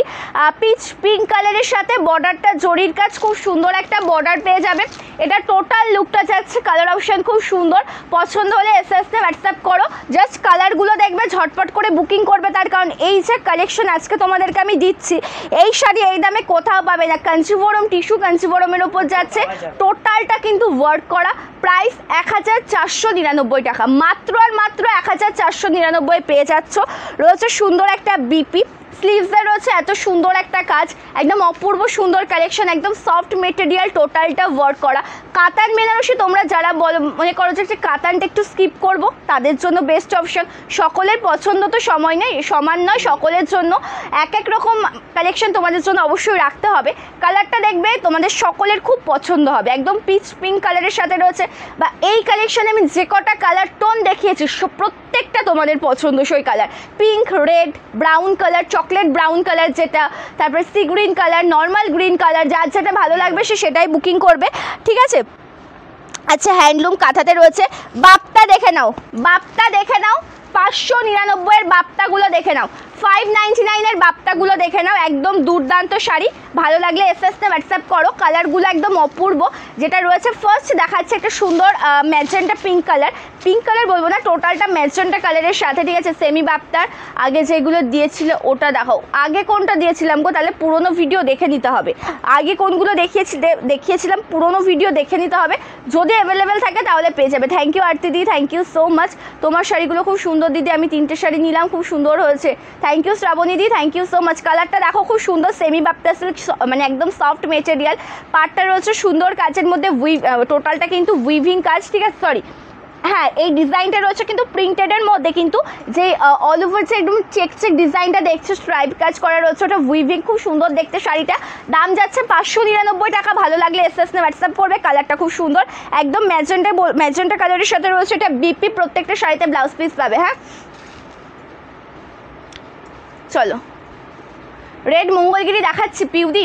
পিচ পিঙ্ক কালারের সাথে বর্ডারটা জরির কাজ, খুব সুন্দর একটা বর্ডার পেয়ে যাবে। এটা টোটাল লুকটা যাচ্ছে, কালার অপশান খুব সুন্দর। পছন্দ হলে এসএসতে হোয়াটসঅ্যাপ করো, জাস্ট কালারগুলো দেখবে ঝটপট করে বুকিং করবে, তার কারণ এই যে কালেকশন আজকে তোমাদেরকে আমি দিচ্ছি, এই শাড়ি এই দামে কোথাও পাবে না। কাঞ্চিপুরম টিস্যু কাঞ্চিপুরমের ওপর যাচ্ছে, টোটালটা কিন্তু ওয়ার্ক করা। প্রাইস 1499 টাকা, মাত্র আর মাত্র 1499 পেয়ে যাচ্ছ। রয়েছে সুন্দর একটা বিপি স্লিভসে, রয়েছে এত সুন্দর একটা কাজ, একদম অপূর্ব সুন্দর কালেকশন, একদম সফট মেটেরিয়াল, টোটালটা ওয়ার্ক করা। কাতান বেনারসি তোমরা যারা মনে করো যে কাতানটা একটু স্কিপ করব, তাদের জন্য বেস্ট অপশন। সকলের পছন্দ তো সময় নেই, সমান নয়, সকলের জন্য এক এক রকম কালেকশন তোমাদের জন্য অবশ্যই রাখতে হবে। কালারটা দেখবে তোমাদের সকলের খুব পছন্দ হবে, একদম পিচ পিঙ্ক কালারের সাথে রয়েছে। বা এই কালেকশানে আমি যে কটা কালার টোন দেখিয়েছি প্রত্যেকটা তোমাদের পছন্দসই colour, pink, red, brown colour, chocolate brown colour যেটা, তারপরে sea green colour, normal green colour, যার যেটা ভালো লাগবে সে সেটাই বুকিং করবে, ঠিক আছে? আচ্ছা হ্যান্ডলুম কাঁথাতে রয়েছে, বাপ্তা দেখে নাও, বাপ্তা দেখে নাও, 599-এর বাপ্তাগুলো দেখে নাও, 599-এর বাপ্তাগুলো দেখে নাও, একদম দুর্দান্ত শাড়ি। ভালো লাগলে এসএসতে হোয়াটসঅ্যাপ করো। কালারগুলো একদম অপূর্ব, যেটা রয়েছে ফার্স্ট দেখাচ্ছে একটা সুন্দর magenta pink colour, pink colour বলবো না, টোটালটা ম্যাজেন্টা কালারের সাথে, ঠিক আছে? সেমি বাপ্তার আগে যেগুলো দিয়েছিল ওটা দেখাও, আগে কোনটা দিয়েছিলাম গো, তাহলে পুরোনো ভিডিও দেখে নিতে হবে, আগে কোনগুলো দেখিয়েছিলাম পুরোনো ভিডিও দেখে নিতে হবে, যদি অ্যাভেলেবেল থাকে তাহলে পেয়ে যাবে। থ্যাংক ইউ আরতি দিদি, থ্যাংক ইউ সো মাচ। তোমার শাড়িগুলো খুব সুন্দর দিদি, আমি 3টে শাড়ি নিলাম, খুব সুন্দর হয়েছে। থ্যাংক ইউ শ্রাবণী দি, থ্যাংক ইউ সো মাচ। কালারটা দেখো খুব সুন্দর, সেমি বাপ্তা সিল্ক, মানে একদম সফট মেটেরিয়াল, পাটটা রয়েছে সুন্দর কাজের মধ্যে, টোটালটা কিন্তু উইভিং কাজ, ঠিক আছে? সরি হ্যাঁ, এই ডিজাইনটা রয়েছে কিন্তু প্রিন্টেডের মধ্যে, কিন্তু যে অল ওভার যে একদম চেক ডিজাইনটা দেখছো স্ট্রাইপ কাজ করা রয়েছে, ওটা উইভিং, খুব সুন্দর দেখতে শাড়িটা। দাম যাচ্ছে 599 টাকা। ভালো লাগলে এসএসনে হোয়াটসঅ্যাপ করবে। কালারটা খুব সুন্দর, একদম ম্যাজেন্টা কালারের সাথে রয়েছে, এটা বিপি, প্রত্যেকটা শাড়িতে ব্লাউজ পিস পাবে। হ্যাঁ চলো, রেড মঙ্গলগিরি দেখাচ্ছি পিউদি,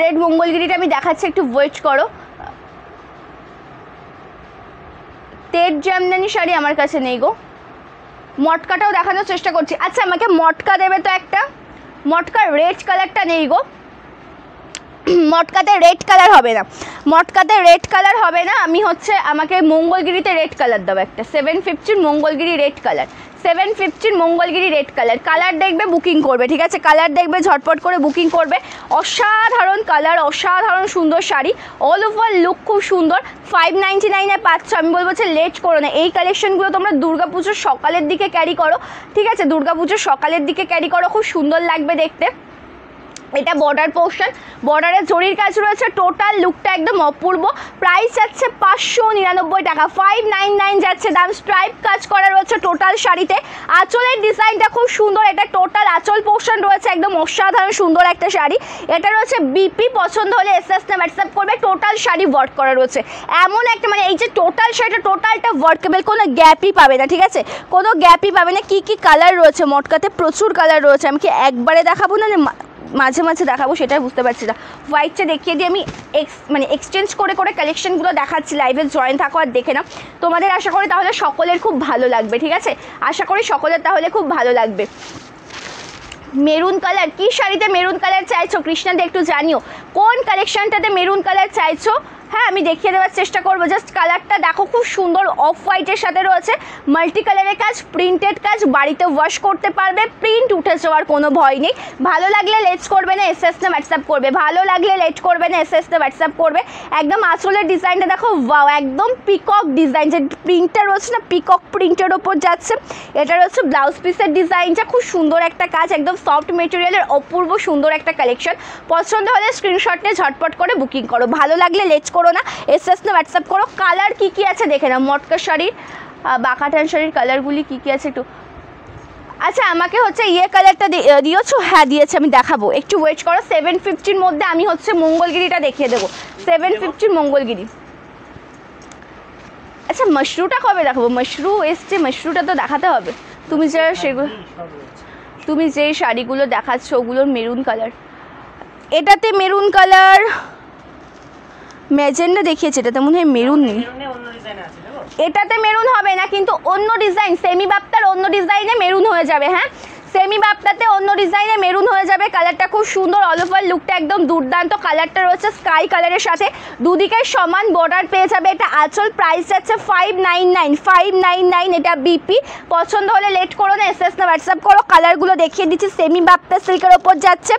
রেড মঙ্গলগিরিটা আমি দেখাচ্ছি, একটু ওয়েট করো। তেজ জামদানি শাড়ি আমার কাছে নেই গো, মটকাটাও দেখানোর চেষ্টা করছি। আচ্ছা আমাকে মটকা দেবে তো একটা, মটকা রেড কালারটা নেই গো, মটকাতে রেড কালার হবে না, মটকাতে রেড কালার হবে না, আমি হচ্ছে আমাকে মঙ্গলগিরিতে রেড কালার দেবো একটা, 750 Mangalagiri red colour, 750 Mangalagiri red colour. Colour দেখবে বুকিং করবে, ঠিক আছে? কালার দেখবে ঝটপট করে বুকিং করবে। অসাধারণ কালার, অসাধারণ সুন্দর শাড়ি, অল ওভার লুক খুব সুন্দর। 599-এ পাচ্ছ, আমি বলবো যে লেট করো না, এই কালেকশনগুলো তোমরা দুর্গাপুজোর সকালের দিকে ক্যারি করো, ঠিক আছে? দুর্গাপুজোর সকালের দিকে ক্যারি করো, খুব সুন্দর লাগবে দেখতে। এটা বর্ডার পোর্শন, বর্ডারের জরির কাজ রয়েছে, টোটাল লুকটা একদম অপূর্ব। প্রাইস যাচ্ছে 599 টাকা, 599 যাচ্ছে দাম। স্ট্রাইপ কাজ করা রয়েছে টোটাল শাড়িতে, আঁচলের ডিজাইনটা খুব সুন্দর, এটা টোটাল আঁচল পোর্শন রয়েছে, একদম অসাধারণ সুন্দর একটা শাড়ি। এটা রয়েছে বিপি, পছন্দ হলে এসএসনে হোয়াটসঅ্যাপ করবে। টোটাল শাড়ি ওয়ার্ক করা রয়েছে, এমন একটা মানে এই যে টোটাল শাড়িটা টোটালটা ওয়ার্কেবল, কোনো গ্যাপই পাবে না, ঠিক আছে? কোনো গ্যাপই পাবে না। কী কী কালার রয়েছে মটকাতে, প্রচুর কালার রয়েছে, আমি কি একবারে দেখাবো না, মাঝে মাঝে দেখাবো সেটাই বুঝতে পারছি না। হোয়াইটটা দেখিয়ে দিয়ে আমি এক্সচেঞ্জ করে করে কালেকশনগুলো দেখাচ্ছি, লাইভে জয়েন থাকো আর দেখে নাও। তোমাদের আশা করি তাহলে সকলের খুব ভালো লাগবে, ঠিক আছে? আশা করি সকলের তাহলে খুব ভালো লাগবে। মেরুন কালার, কি শাড়িতে মেরুন কালার চাইছো কৃষ্ণাতে একটু জানিও, কোন কালেকশনটাতে মেরুন কালার চাইছো হ্যাঁ আমি দেখিয়ে দেওয়ার চেষ্টা করবো। জাস্ট কালারটা দেখো খুব সুন্দর অফ হোয়াইটের সাথে রয়েছে, মাল্টি কালারের কাজ, প্রিন্টেড কাজ, বাড়িতে ওয়াশ করতে পারবে, প্রিন্ট উঠে যাওয়ার কোনো ভয় নেই। ভালো লাগলে লেট করবে না, এসএস না হোয়াটসঅ্যাপ করবে, ভালো লাগলে লেট করবে না, এসএস না হোয়াটসঅ্যাপ করবে। একদম আঁচলের ডিজাইনটা দেখো, ওয়াও একদম পিকক ডিজাইন, যে প্রিন্টটা রয়েছে না পিকক প্রিন্টের ওপর যাচ্ছে। এটা রয়েছে ব্লাউজ পিসের ডিজাইনটা, খুব সুন্দর একটা কাজ, একদম সফট মেটেরিয়ালের অপূর্ব সুন্দর একটা কালেকশন। পছন্দ হলে স্ক্রিনশট নিয়ে ঝটপট করে বুকিং করো, ভালো লাগলে লেট করো না, এসএস না হোয়াটসঅ্যাপ করো। কালার কী কী আছে দেখে নাও, মটকা শাড়ির বাঁকাটান শাড়ির কালারগুলি কী কী আছে একটু। আচ্ছা আমাকে হচ্ছে ইয়ে কালারটা দিয়েছো? হ্যাঁ দিয়েছে, আমি দেখাবো, একটু ওয়েট করো। 750-র মধ্যে আমি হচ্ছে মঙ্গলগিরিটা দেখিয়ে দেবো, 750 মঙ্গলগিরি। আচ্ছা মাশরুটা কবে দেখাবো? মাশরু এসছে, মাশরুটা তো দেখাতে হবে। তুমি যে সেগুলো, তুমি যে শাড়িগুলো দেখাচ্ছ ওগুলোর মেরুন কালার, এটাতে মেরুন কালার ম্যাজেন্ডা দেখিয়েছে, এটাতে মনে হয় মেরুন নেই, এটাতে মেরুন হবে না, কিন্তু অন্য ডিজাইন সেমি বাপ্তার অন্য ডিজাইনে মেরুন হয়ে যাবে। হ্যাঁ সেমি বাপ্তাতে অন্য ডিজাইনে মেরুন হয়ে যাবে। কালারটা খুব সুন্দর, অল ওভার লুকটা একদম দুর্দান্ত। কালারটা রয়েছে স্কাই কালারের সাথে, দুদিকে সমান বর্ডার পেয়ে যাবে। এটা আঁচল, প্রাইস যাচ্ছে 599। এটা বিপি। পছন্দ হলে লেট করো না, এসএস না হোয়াটসঅ্যাপ করো। কালারগুলো দেখিয়ে দিচ্ছি, সেমি বাপ্তা সিল্কের ওপর যাচ্ছে,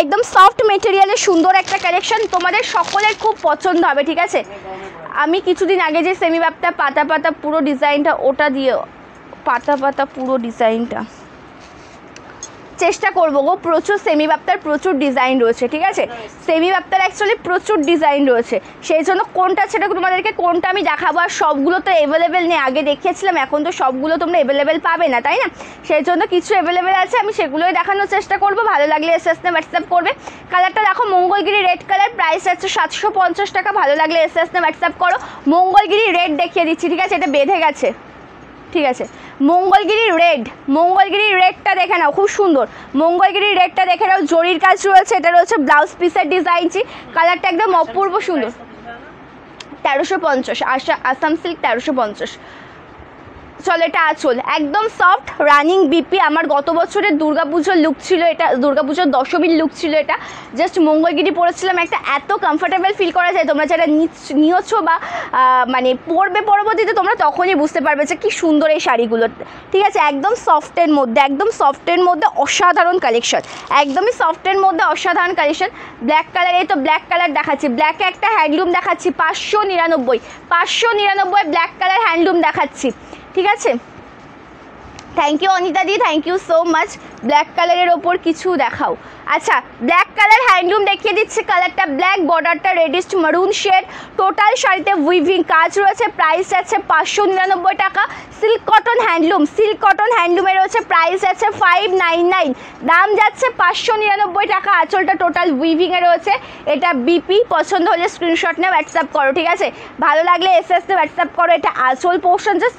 একদম সফট মেটেরিয়ালের সুন্দর একটা কালেকশন, তোমাদের সকলের খুব পছন্দ হবে। ঠিক আছে, আমি কিছুদিন আগে যে সেমি বাপ্তা পাতা পাতা পুরো ডিজাইনটা, ওটা দিয়ে পাতা পাতা পুরো ডিজাইনটা চেষ্টা করবো গো। প্রচুর সেমি বাপ্তার প্রচুর ডিজাইন রয়েছে, ঠিক আছে, সেমি বাপ্তার অ্যাকচুয়ালি প্রচুর ডিজাইন রয়েছে, সেই জন্য কোনটা সেটা তোমাদেরকে কোনটা আমি দেখাবো। আর সবগুলো তো অ্যাভেলেবেল নেই, আগে দেখিয়েছিলাম, এখন তো সবগুলো তোমরা অ্যাভেলেবেল পাবে না, তাই না? সেই জন্য কিছু অ্যাভেলেবেল আছে, আমি সেগুলোই দেখানোর চেষ্টা করবো। ভালো লাগলে এসএস না হোয়াটসঅ্যাপ করবে। কালারটা দেখো মঙ্গলগিরি রেড কালার, প্রাইস আছে 750 টাকা। ভালো লাগলে এসএস না হোয়াটসঅ্যাপ করো। মঙ্গলগিরি রেড দেখিয়ে দিচ্ছি, ঠিক আছে, এটা বেঁধে গেছে, ঠিক আছে। মঙ্গলগিরি রেডটা দেখে নাও, খুব সুন্দর। মঙ্গলগিরি রেডটা দেখে নাও, জরির কাজ রয়েছে, এটা রয়েছে ব্লাউজ পিসের ডিজাইনটি। কালারটা একদম অপূর্ব সুন্দর। 1350 আসাম সিল্ক 1350। চলো এটা আঁচল, একদম সফট রানিং বিপি। আমার গত বছরের দুর্গাপুজোর লুক ছিল এটা, দুর্গাপুজোর দশমীর লুক ছিল এটা। জাস্ট মঙ্গলগিরি পরেছিলাম, একটা এত কমফোর্টেবল ফিল করা যায়। তোমরা যারা নিয়েছো বা মানে পরবে পরবর্তীতে, তোমরা তখনই বুঝতে পারবে যে কি সুন্দর এই শাড়িগুলো, ঠিক আছে। একদম সফটের মধ্যে, একদম সফটের মধ্যে অসাধারণ কালেকশন, একদমই সফটের মধ্যে অসাধারণ কালেকশন। ব্ল্যাক কালার, এই তো ব্ল্যাক কালার দেখাচ্ছি, ব্ল্যাকে একটা হ্যান্ডলুম দেখাচ্ছি 599 ব্ল্যাক কালার হ্যান্ডলুম দেখাচ্ছি, ঠিক আছে। থ্যাংক ইউ অনিতা দি, thank you so much. Black কালারের ওপর কিছু দেখাও। আচ্ছা ব্ল্যাক কালার হ্যান্ডলুম দেখিয়ে দিচ্ছি, কালারটা ব্ল্যাক, বর্ডারটা রেডিশ মারুন শেড, টোটাল শাড়িতে উইভিং কাজ রয়েছে, প্রাইস আছে 599 টাকা। সিল্ক কটন হ্যান্ডলুমে রয়েছে, প্রাইস আছে 599, দাম যাচ্ছে 599 টাকা। আঁচলটা টোটাল উইভিংয়ে রয়েছে, এটা বিপি। পছন্দ হলে স্ক্রিনশট নিয়ে হোয়াটসঅ্যাপ করো, ঠিক আছে, ভালো লাগলে এসএস নিয়ে হোয়াটসঅ্যাপ করো। এটা আঁচল পোর্শন, জাস্ট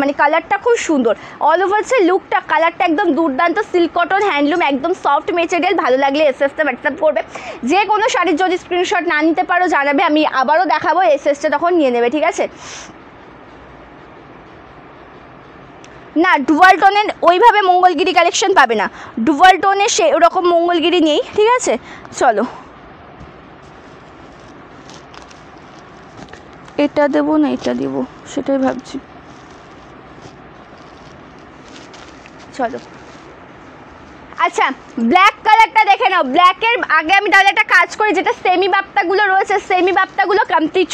মানে কালারটা খুব সুন্দর, অল ওভার যে লুকটা, কালারটা একদম দুর্দান্ত। সিল্ক কটন হ্যান্ডলুম, একদম সফট মেটেরিয়াল, ভালো লাগলে এসএসটা হোয়াটসঅ্যাপ করবে। যে কোনো শাড়ির যদি স্ক্রিনশট না নিতে পারো জানাবে, আমি আবারও দেখাবো, এসএসটা তখন নিয়ে নেবে, ঠিক আছে। না ডুয়াল টোনের ওইভাবে মঙ্গলগিরি কালেকশন পাবে না, ডুয়াল টোনের সে ওরকম মঙ্গলগিরি নেই, ঠিক আছে। চলো এটা দেবো না এটা দেবো, সেটাই ভাবছি। চলো আচ্ছা ব্ল্যাক কালারটা দেখে নাও। ব্ল্যাকের আগে আমি তাহলে একটা কাজ করি, যেটা সেমি বাপ্তাগুলো রয়েছে সেমি বাপ্তাগুলো কমপ্লিট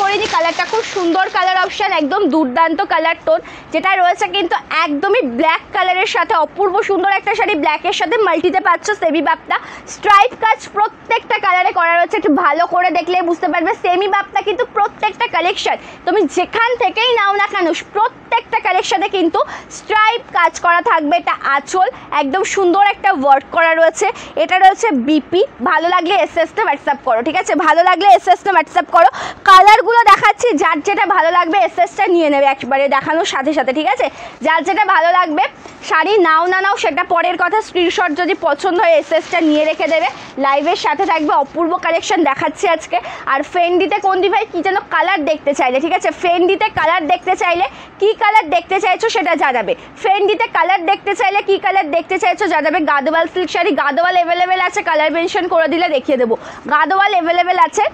করে নিই, কালারটা খুব সুন্দর কালার অপশান, একদম দুর্দান্ত কালার টোন, যেটা রয়েছে কিন্তু একদমই ব্ল্যাক কালারের সাথে অপূর্ব সুন্দর একটা শাড়ি। ব্ল্যাকের সাথে মাল্টিতে পাচ্ছ সেমি বাপ্তা, স্ট্রাইপ কাজ প্রত্যেকটা কালারে করা রয়েছে, একটু ভালো করে দেখলে বুঝতে পারবে। সেমি বাপ্তা কিন্তু প্রত্যেকটা কালেকশন তুমি যেখান থেকেই নাও না কেন, প্রত্যেকটা কালেকশনে কিন্তু স্ট্রাইপ কাজ করা থাকবে। এটা আঁচল, একদম সুন্দর একটা ওয়ার্ক করা রয়েছে, এটা রয়েছে বিপি। ভালো লাগলে এসএসটা হোয়াটসঅ্যাপ করো, ঠিক আছে, ভালো লাগলে এসএসটা হোয়াটসঅ্যাপ করো। কালারগুলো দেখাচ্ছি, যার যেটা ভালো লাগবে এসএসটা নিয়ে নেবে একবারে দেখানোর সাথে সাথে, ঠিক আছে, যার যেটা ভালো লাগবে। শাড়ি নাও না নাও সেটা পরের কথা, স্ক্রিনশট যদি পছন্দ হয় এসএসটা নিয়ে রেখে দেবে। লাইভের সাথে থাকবে, অপূর্ব কালেকশন দেখাচ্ছি আজকে। আর ফেন্ডিতে কোন ভাই কি যেন কালার দেখতে চাইলে, ঠিক আছে, ফেন্ডিতে কালার দেখতে চাইলে কি কালার দেখতে চাইছো সেটা জানাবে। ফেন্ডিতে কালার দেখতে চাইলে কি কালার দেখতে চাইছো জানাবে। গাদোয়াল সিল্ক শাড়ি, গাদোয়াল অ্যাভেলেবেল আছে, কালার মেনশন করে দিলে দেখিয়ে দেবো। গাদোয়াল অ্যাভেলেবেল আছে,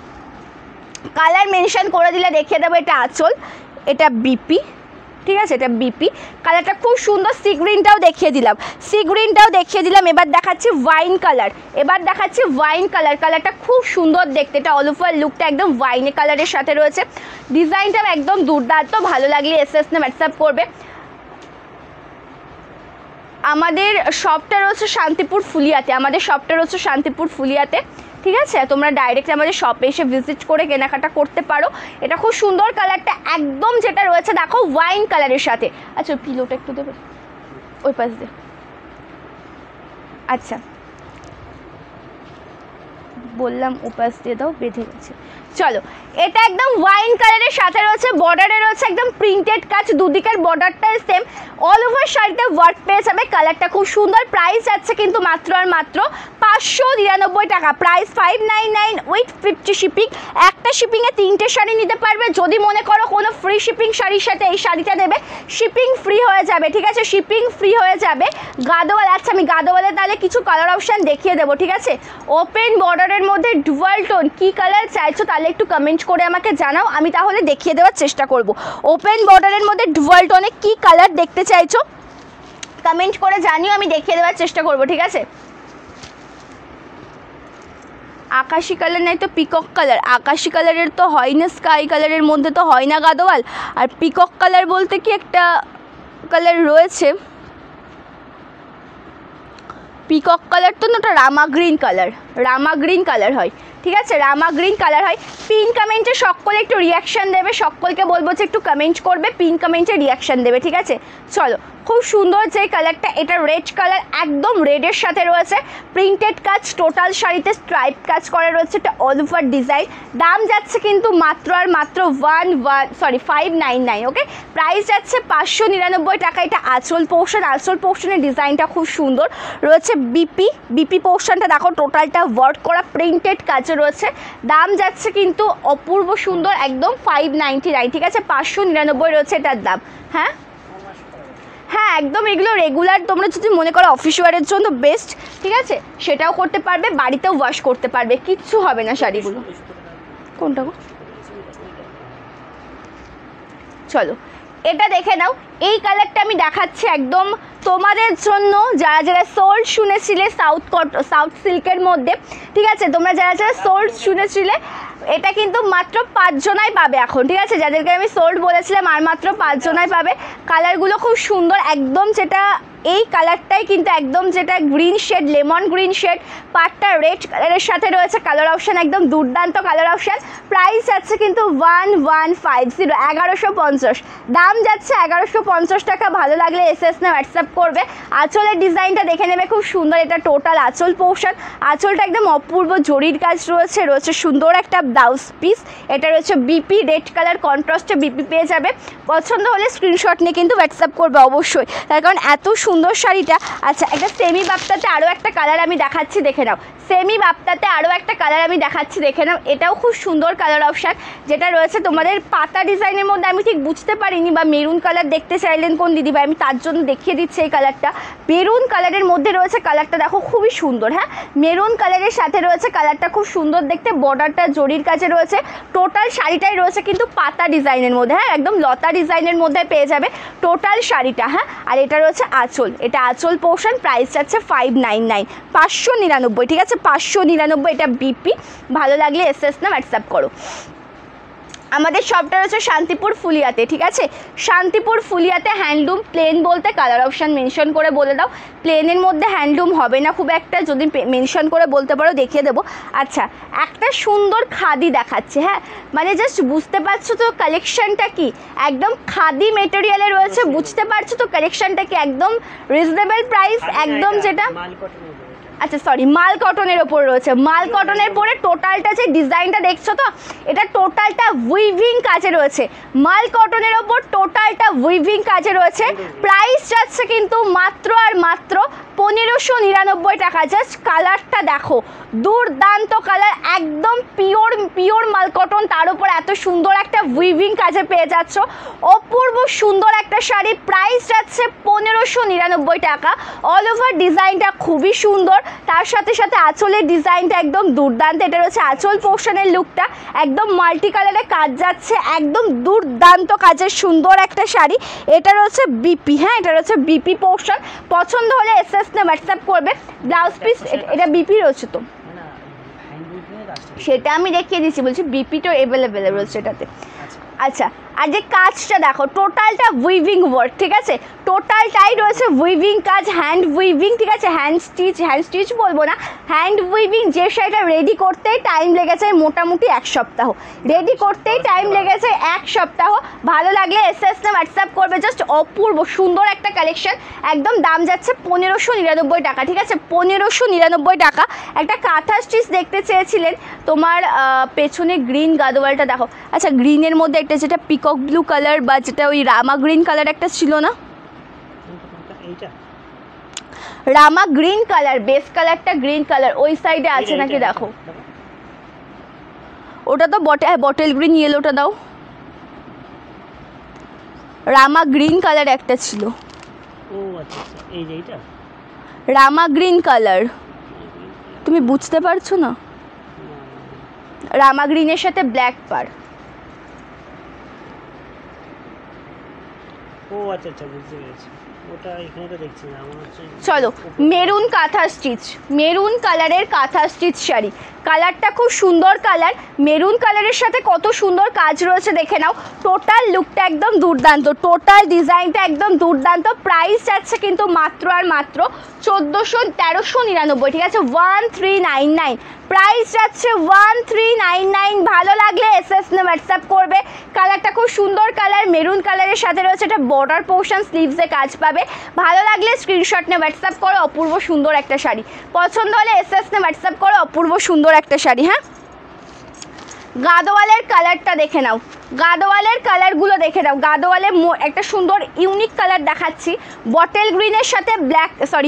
কালার মেনশন করে দিলে দেখিয়ে দেবো। এটা আঁচল, এটা বিপি, ঠিক আছে, এটা বিপি কালারটা খুব সুন্দর। সি গ্রিনটাও দেখিয়ে দিলাম, সি গ্রিনটাও দেখিয়ে দিলাম। এবার দেখাচ্ছি ওয়াইন কালার, এবার দেখাচ্ছি ওয়াইন কালার। কালারটা খুব সুন্দর দেখতে, এটা অল ওভার লুকটা একদম ওয়াইন কালারের সাথে রয়েছে। ডিজাইনটাও একদম দুর্দান্ত, ভালো লাগলে এসএস না হোয়াটসঅ্যাপ করবে। আমাদের শপটা রয়েছে শান্তিপুর ফুলিয়াতে, আমাদের শপটা রয়েছে শান্তিপুর ফুলিয়াতে, ঠিক আছে। তোমরা ডাইরেক্ট আমাদের শপে এসে ভিজিট করে কেনাকাটা করতে পারো। এটা খুব সুন্দর কালারটা একদম, যেটা রয়েছে দেখো ওয়াইন কালারের সাথে। আচ্ছা পিলোটা একটু দেবে ওই পাশ দিয়ে, আচ্ছা বললাম উপাস দিয়ে দাও, বেঁধে গেছে। চলো, এটা একদম ওয়াইন কালারের সাথে রয়েছে, বর্ডারে রয়েছে একদম প্রিন্টেড কাজ, দুদিকের বর্ডারটাই সেম, অল ওভার শাড়িতে ওয়ার্ক পেয়ে যাবে। কালারটা খুব সুন্দর। প্রাইস যাচ্ছে কিন্তু মাত্র আর মাত্র 599 টাকা, প্রাইস 599 উইথ 50 শিপিং। একটা শিপিংয়ে 3টে শাড়ি নিতে পারবে। যদি মনে করো কোনো ফ্রি শিপিং শাড়ির সাথে এই শাড়িটা দেবে, শিপিং ফ্রি হয়ে যাবে, ঠিক আছে, শিপিং ফ্রি হয়ে যাবে। গাদোয়াল, আচ্ছা আমি গাদোয়ালে তাহলে কিছু কালার অপশান দেখিয়ে দেবো, ঠিক আছে। ওপেন বর্ডারের মধ্যে ডুয়াল টোন, কী কালার চাইছো তাহলে একটু কমেন্ট করে আমাকে জানাও, আমি তাহলে দেখিয়ে দেওয়ার চেষ্টা করব। ওপেন বর্ডারের মধ্যে ডুয়াল টোনে কী কালার দেখতে চাইছো কমেন্ট করে জানিও, আমি দেখিয়ে দেওয়ার চেষ্টা করব, ঠিক আছে। আকাশি কালার নাই তো পিকক কালার, আকাশি কালারের তো হয় না, স্কাই কালারের মধ্যে তো হয় না গাদোয়াল। আর পিকক কালার বলতে কি একটা কালার রয়েছে, পিকক কালার তো না, ওটা রামা গ্রিন কালার, রামা গ্রিন কালার হয়, ঠিক আছে, রামা গ্রিন কালার হয়। পিন কমেন্টে সকলে একটু রিয়াকশান দেবে, সকলকে বলবো যে একটু কমেন্ট করবে, পিন কমেন্টে রিয়াকশান দেবে, ঠিক আছে। চলো, খুব সুন্দর যে কালারটা, এটা রেড কালার, একদম রেডের সাথে রয়েছে প্রিন্টেড কাজ, টোটাল শাড়িতে স্ট্রাইপ কাজ করা রয়েছে, এটা অল ওভার ডিজাইন। দাম যাচ্ছে কিন্তু মাত্র আর মাত্র 599, ওকে। প্রাইস যাচ্ছে 599 টাকা। এটা আঁচল পোর্শন, আঁচল পোর্শনের ডিজাইনটা খুব সুন্দর রয়েছে। বিপি, বিপি পোর্শনটা দেখো টোটালটা ওয়ার্ক করা প্রিন্টেড কাজে রয়েছে। দাম যাচ্ছে কিন্তু অপূর্ব সুন্দর, একদম 599, ঠিক আছে, 599 রয়েছে এটার দাম। হ্যাঁ হ্যাঁ, একদম এগুলো রেগুলার, তোমরা যদি মনে করো অফিস ওয়ারের জন্য বেস্ট, ঠিক আছে, সেটাও করতে পারবে, বাড়িতেও ওয়াশ করতে পারবে, কিচ্ছু হবে না শাড়িগুলো। কোনটা গো? চলো এটা দেখে নাও, এই কালারটা আমি দেখাচ্ছি একদম তোমাদের জন্য, যারা যারা সোল্ড শুনেছিলে সাউথ সিল্কের মধ্যে, ঠিক আছে, তোমরা যারা যারা সোল্ড শুনেছিলে, এটা কিন্তু মাত্র 5 জনাই পাবে এখন, ঠিক আছে, যাদেরকে আমি সোল্ড বলেছিলাম আর মাত্র 5 জনাই পাবে। কালারগুলো খুব সুন্দর, একদম যেটা এই কালারটাই কিন্তু একদম যেটা green shade, lemon green shade, পাটটা রেড কালারের সাথে রয়েছে। কালার অপশান একদম দুর্দান্ত কালার অপশান। প্রাইস যাচ্ছে কিন্তু 1150, 1150, দাম যাচ্ছে 1150 টাকা। ভালো লাগলে এসএস না হোয়াটসঅ্যাপ করবে। আঁচলের ডিজাইনটা দেখে নেবে, খুব সুন্দর, এটা টোটাল আঁচল পোর্শন, আঁচলটা একদম অপূর্ব জরির কাজ রয়েছে, রয়েছে সুন্দর একটা ব্লাউজ পিস। এটা রয়েছে বিপি, রেড কালার কন্ট্রাস্টে বিপি পেয়ে যাবে। পছন্দ হলে স্ক্রিনশট নিয়ে কিন্তু হোয়াটসঅ্যাপ করবে অবশ্যই, তার কারণ এত সুন্দর শাড়িটা। আচ্ছা, একটা সেমি বাপ্তাতে আরও একটা কালার আমি দেখাচ্ছি, দেখে নাও। সেমি বাপ্তাতে আরও একটা কালার আমি দেখাচ্ছি, দেখে নাও। এটাও খুব সুন্দর কালার অপশান, যেটা রয়েছে তোমাদের পাতা ডিজাইনের মধ্যে। আমি ঠিক বুঝতে পারিনি, বা মেরুন কালার দেখতে চাইলেন কোন দিদিভাই, আমি তার জন্য দেখিয়ে দিচ্ছি এই কালারটা। মেরুন কালারের মধ্যে রয়েছে, কালারটা দেখো খুবই সুন্দর। হ্যাঁ, মেরুন কালারের সাথে রয়েছে, কালারটা খুব সুন্দর দেখতে, বর্ডারটা জরির কাছে রয়েছে। টোটাল শাড়িটাই রয়েছে কিন্তু পাতা ডিজাইনের মধ্যে, হ্যাঁ, একদম লতা ডিজাইনের মধ্যে পেয়ে যাবে টোটাল শাড়িটা। হ্যাঁ, আর এটা রয়েছে আঁচল, এটা আঁচল পোর্শন। প্রাইস যাচ্ছে 599, 599, ঠিক আছে, 599। এটা বিপি। ভালো লাগলে এসএস না হোয়াটসঅ্যাপ করো। আমাদের শপটা রয়েছে শান্তিপুর ফুলিয়াতে, ঠিক আছে, শান্তিপুর ফুলিয়াতে। হ্যান্ডলুম প্লেন বলতে কালার অপশান মেনশন করে বলে দাও। প্লেনের মধ্যে হ্যান্ডলুম হবে না খুব একটা, যদি মেনশন করে বলতে পারো দেখিয়ে দেবো। আচ্ছা, একটা সুন্দর খাদি দেখাচ্ছে, হ্যাঁ, মানে জাস্ট বুঝতে পারছো তো কালেকশানটা কি, একদম খাদি মেটেরিয়ালে রয়েছে, বুঝতে পারছো তো কালেকশানটা কি, একদম রিজনেবল প্রাইস, একদম যেটা। আচ্ছা সরি, মাল কটনের ওপর রয়েছে। মাল কটনের পরে টোটালটা যে ডিজাইনটা দেখছো তো, এটা টোটালটা উইভিং কাজে রয়েছে। মাল কটনের ওপর টোটালটা উইভিং কাজে রয়েছে। প্রাইস যাচ্ছে কিন্তু মাত্র আর মাত্র 1599 টাকা। জাস্ট কালারটা দেখো, দুর্দান্ত কালার, একদম পিওর মাল কটন, তার উপর এত সুন্দর একটা উইভিং কাজে পেয়ে যাচ্ছ। অপূর্ব সুন্দর একটা শাড়ি, প্রাইস যাচ্ছে 1599 টাকা। অল ওভার ডিজাইনটা খুবই সুন্দর, তার সাথে সাথে আঁচলের ডিজাইনটা একদম দুর্দান্ত। এটা রয়েছে আঁচল পোর্শনের লুকটা, একদম মাল্টি কালারে কাজ যাচ্ছে, একদম দুর্দান্ত কাজের সুন্দর একটা শাড়ি। এটা রয়েছে বিপি, হ্যাঁ এটা রয়েছে বিপি পোর্শন। পছন্দ হলে এসএস নে হোয়াটসঅ্যাপ করবে। ব্লাউজ পিস এটা বিপি রয়েছে তো, সেটা আমি দেখিয়ে দিচ্ছি, বলছি বিপি তো অ্যাভেলেবেল রয়েছে এটাতে। আচ্ছা, আর যে কাজটা দেখো, টোটালটা উইভিং ওয়ার্ক, ঠিক আছে, টোটালটাই রয়েছে উইভিং কাজ, হ্যান্ড উইভিং, ঠিক আছে, হ্যান্ড স্টিচ বলবো না, হ্যান্ড উইভিং। যে শাড়িটা রেডি করতেই টাইম লেগেছে মোটামুটি 1 সপ্তাহ, রেডি করতেই টাইম লেগেছে 1 সপ্তাহ। ভালো লাগলে এসএস নে হোয়াটসঅ্যাপ করবে। জাস্ট অপূর্ব সুন্দর একটা কালেকশন, একদম দাম যাচ্ছে 1599 টাকা, ঠিক আছে, 1599 টাকা। একটা কাঁথা স্টিচ দেখতে চেয়েছিলেন, তোমার পেছনে গ্রিন গাদোয়ালটা দেখো। আচ্ছা, গ্রিনের মধ্যে একটা যেটা পিকক ব্লু কালার বা যেটা ওই রামা গ্রিন কালার একটা ছিল না, রামা গ্রিন কালার, বেস কালারটা গ্রিন কালার, ওই সাইডে আছে নাকি দেখো। ওটা তো বটেল গ্রিন, ইয়েলোটা দাও। রামা গ্রিন কালার একটা ছিল, ও আচ্ছা এই যে এটা রামা গ্রিন কালার, তুমি বুঝতে পারছো না? রামা গ্রিনের সাথে ব্ল্যাক পার। ও আচ্ছা বুঝতে পেরেছি, ওটা এখানে তো দেখছি না মনে হচ্ছে। চলো, মেরুন কাঁথা স্টিচ, মেরুন কালারের কাঁথা স্টিচ শাড়ি, কালারটা খুব সুন্দর কালার, মেরুন কালারের সাথে কত সুন্দর কাজ রয়েছে দেখে নাও। টোটাল লুকটা একদম দুর্দান্ত, টোটাল ডিজাইনটা একদম দুর্দান্ত। প্রাইস যাচ্ছে কিন্তু মাত্র আর মাত্র 1399, ঠিক আছে, 1399 প্রাইস যাচ্ছে, 1399। ভালো লাগলে এসএস নে হোয়াটসঅ্যাপ করবে। কালারটা খুব সুন্দর কালার, মেরুন কালারের সাথে রয়েছে এটা বর্ডার পোর্শন, স্লিভসে কাজ পাবে। ভালো লাগলে স্ক্রিনশট নে হোয়াটসঅ্যাপ করো। অপূর্ব সুন্দর একটা শাড়ি, পছন্দ হলে এসএস নে হোয়াটসঅ্যাপ করো। অপূর্ব সুন্দর একটা শাড়ি। হ্যাঁ, গাদোয়ালের কালারটা দেখে নাও, গাদোয়ালের কালারগুলো দেখে নাও। গাদোয়ালে একটা সুন্দর ইউনিক কালার দেখাচ্ছি, বটেল গ্রিনের সাথে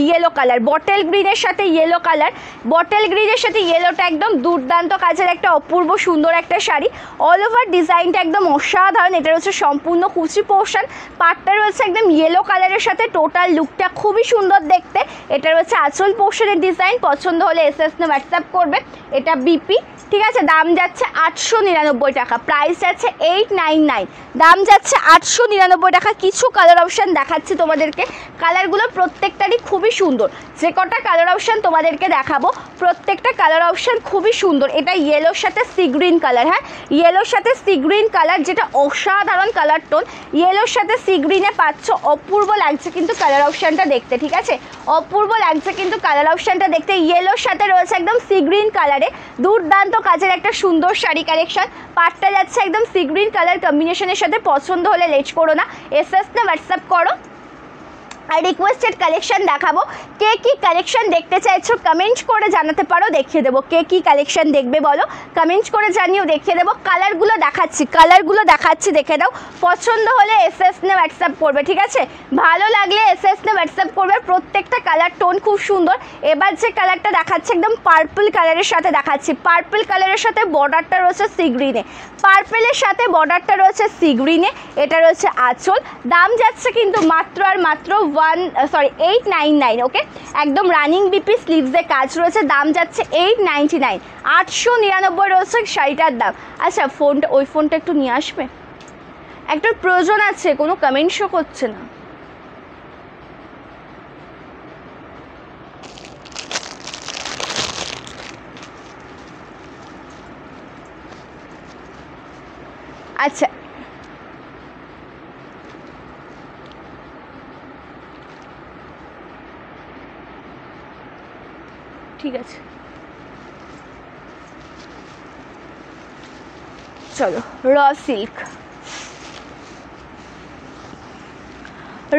ইয়েলো কালার, বটেল গ্রিনের সাথে ইয়েলো কালার, বটেল গ্রিনের সাথে ইয়েলোটা একদম দুর্দান্ত কাজের একটা অপূর্ব সুন্দর একটা শাড়ি। অল ওভার ডিজাইনটা একদম অসাধারণ। এটা রয়েছে সম্পূর্ণ কুচি পোর্শন, পাটটা রয়েছে একদম ইয়েলো কালারের সাথে, টোটাল লুকটা খুবই সুন্দর দেখতে। এটা রয়েছে আঁচল পোর্শনের ডিজাইন। পছন্দ হলে এসএস নে হোয়াটসঅ্যাপ করবে। এটা বিপি, ঠিক আছে, দাম যাচ্ছে 899 টাকা, প্রাইস যাচ্ছে 899, দাম যাচ্ছে 899 টাকা। কিছু কালার অপশান দেখাচ্ছি তোমাদেরকে, কালারগুলো প্রত্যেকটারই খুবই সুন্দর। যে কটা কালার অপশান তোমাদেরকে দেখাবো প্রত্যেকটা কালার অপশান খুবই সুন্দর। এটা ইয়েলোর সাথে সি গ্রিন কালার, হ্যাঁ ইয়েলোর সাথে সি গ্রিন কালার, যেটা অসাধারণ কালার টোন। ইয়েলোর সাথে সি গ্রিনে পাচ্ছ, অপূর্ব লাগছে কিন্তু কালার অপশানটা দেখতে, ঠিক আছে, অপূর্ব লাগছে কিন্তু কালার অপশানটা দেখতে। ইয়েলোর সাথে রয়েছে একদম সি গ্রিন কালারে, দুর্দান্ত কাজের একটা সুন্দর শাড়ি কালেকশন। পাটটা যাচ্ছে একদম সি গ্রিন কালার কম্বিনেশনের সাথে। পছন্দ হলে লেট করো না, এসএস নে হোয়াটসঅ্যাপ করো। আর রিকোয়েস্টেড কালেকশন দেখাবো, কে কি কালেকশন দেখতে চাইছো কমেন্ট করে জানাতে পারো, দেখিয়ে দেবো। কে কি কালেকশন দেখবে বলো, কমেন্ট করে জানিও, দেখিয়ে দেবো। কালারগুলো দেখাচ্ছি, দেখে দাও। পছন্দ হলে এসএস নে হোয়াটসঅ্যাপ করবে, ঠিক আছে, ভালো লাগলে এসএস নে হোয়াটসঅ্যাপ করবে। প্রত্যেকটা কালার টোন খুব সুন্দর। এবার যে কালারটা দেখাচ্ছে একদম পার্পল কালারের সাথে দেখাচ্ছি, পার্পল কালারের সাথে বর্ডারটা রয়েছে সি গ্রিনে, পার্পলের সাথে বর্ডারটা রয়েছে সি গ্রিনে। এটা রয়েছে আঁচল, দাম যাচ্ছে কিন্তু মাত্র আর মাত্র 899, ওকে, একদম রানিং বিপি, স্লিভসে কাজ রয়েছে, দাম যাচ্ছে 899, 899 রয়েছে শাড়িটার দাম। আচ্ছা, ওই ফোনটা একটু নিয়ে আসবে, একটা প্রয়োজন আছে, কোনো কমেন্ট শো করছে না। আচ্ছা, ঠিক আছে, চলো। র সিল্ক,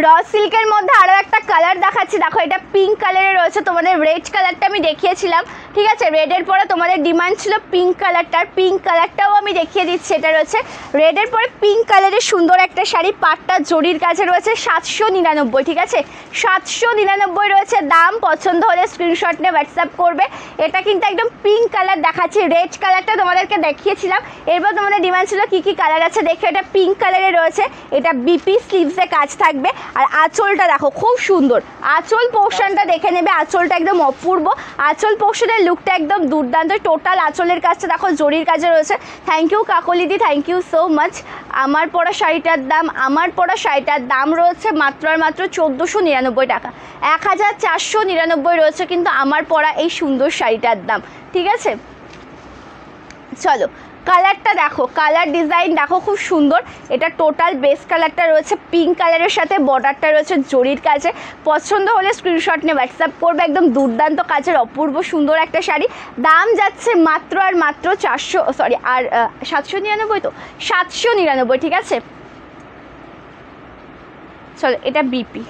র সিল্কের মধ্যে আরও একটা কালার দেখাচ্ছি, দেখো এটা পিঙ্ক কালারে রয়েছে, তোমাদের রেড কালারটা আমি দেখিয়েছিলাম, ঠিক আছে, রেডের পরে তোমাদের ডিমান্ড ছিল পিঙ্ক কালারটার, পিঙ্ক কালারটাও আমি দেখিয়ে দিচ্ছি। এটা রয়েছে রেডের পরে পিঙ্ক কালারের সুন্দর একটা শাড়ি, পাটটা জরির কাছে রয়েছে 799, ঠিক আছে, 799 রয়েছে দাম। পছন্দ হলে স্ক্রিনশট নিয়ে হোয়াটসঅ্যাপ করবে। এটা কিন্তু একদম পিঙ্ক কালার দেখাচ্ছি, রেড কালারটা তোমাদেরকে দেখিয়েছিলাম, এরপর তোমাদের ডিমান্ড ছিল কী কী কালার আছে দেখে, এটা পিঙ্ক কালারে রয়েছে, এটা বিপি স্লিভসে কাজ থাকবে। আর আঁচলটা দেখো খুব সুন্দর, আঁচল পোর্শনটা দেখে নেবে, আঁচলটা একদম অপূর্ব, আঁচল পোর্শনের লুকটা একদম দুর্দান্ত। টোটাল আঁচলের কাজটা দেখো জরির কাজে রয়েছে। থ্যাংক ইউ কাকলিদি, থ্যাংক ইউ সো মাচ। আমার পরা শাড়িটার দাম রয়েছে মাত্র আর মাত্র 1499 টাকা, 1499 রয়েছে কিন্তু আমার পরা এই সুন্দর শাড়িটার দাম, ঠিক আছে। চলো কালারটা দেখো, কালার ডিজাইন দেখো খুব সুন্দর। এটা টোটাল বেস কালারটা রয়েছে পিঙ্ক কালারের সাথে বর্ডারটা রয়েছে জরির কাছে। পছন্দ হলে স্ক্রিনশট নিয়ে হোয়াটসঅ্যাপ করবে। একদম দুর্দান্ত কাজের অপূর্ব সুন্দর একটা শাড়ি, দাম যাচ্ছে মাত্র আর মাত্র 799, তো 799, ঠিক আছে। চলো এটা বিপি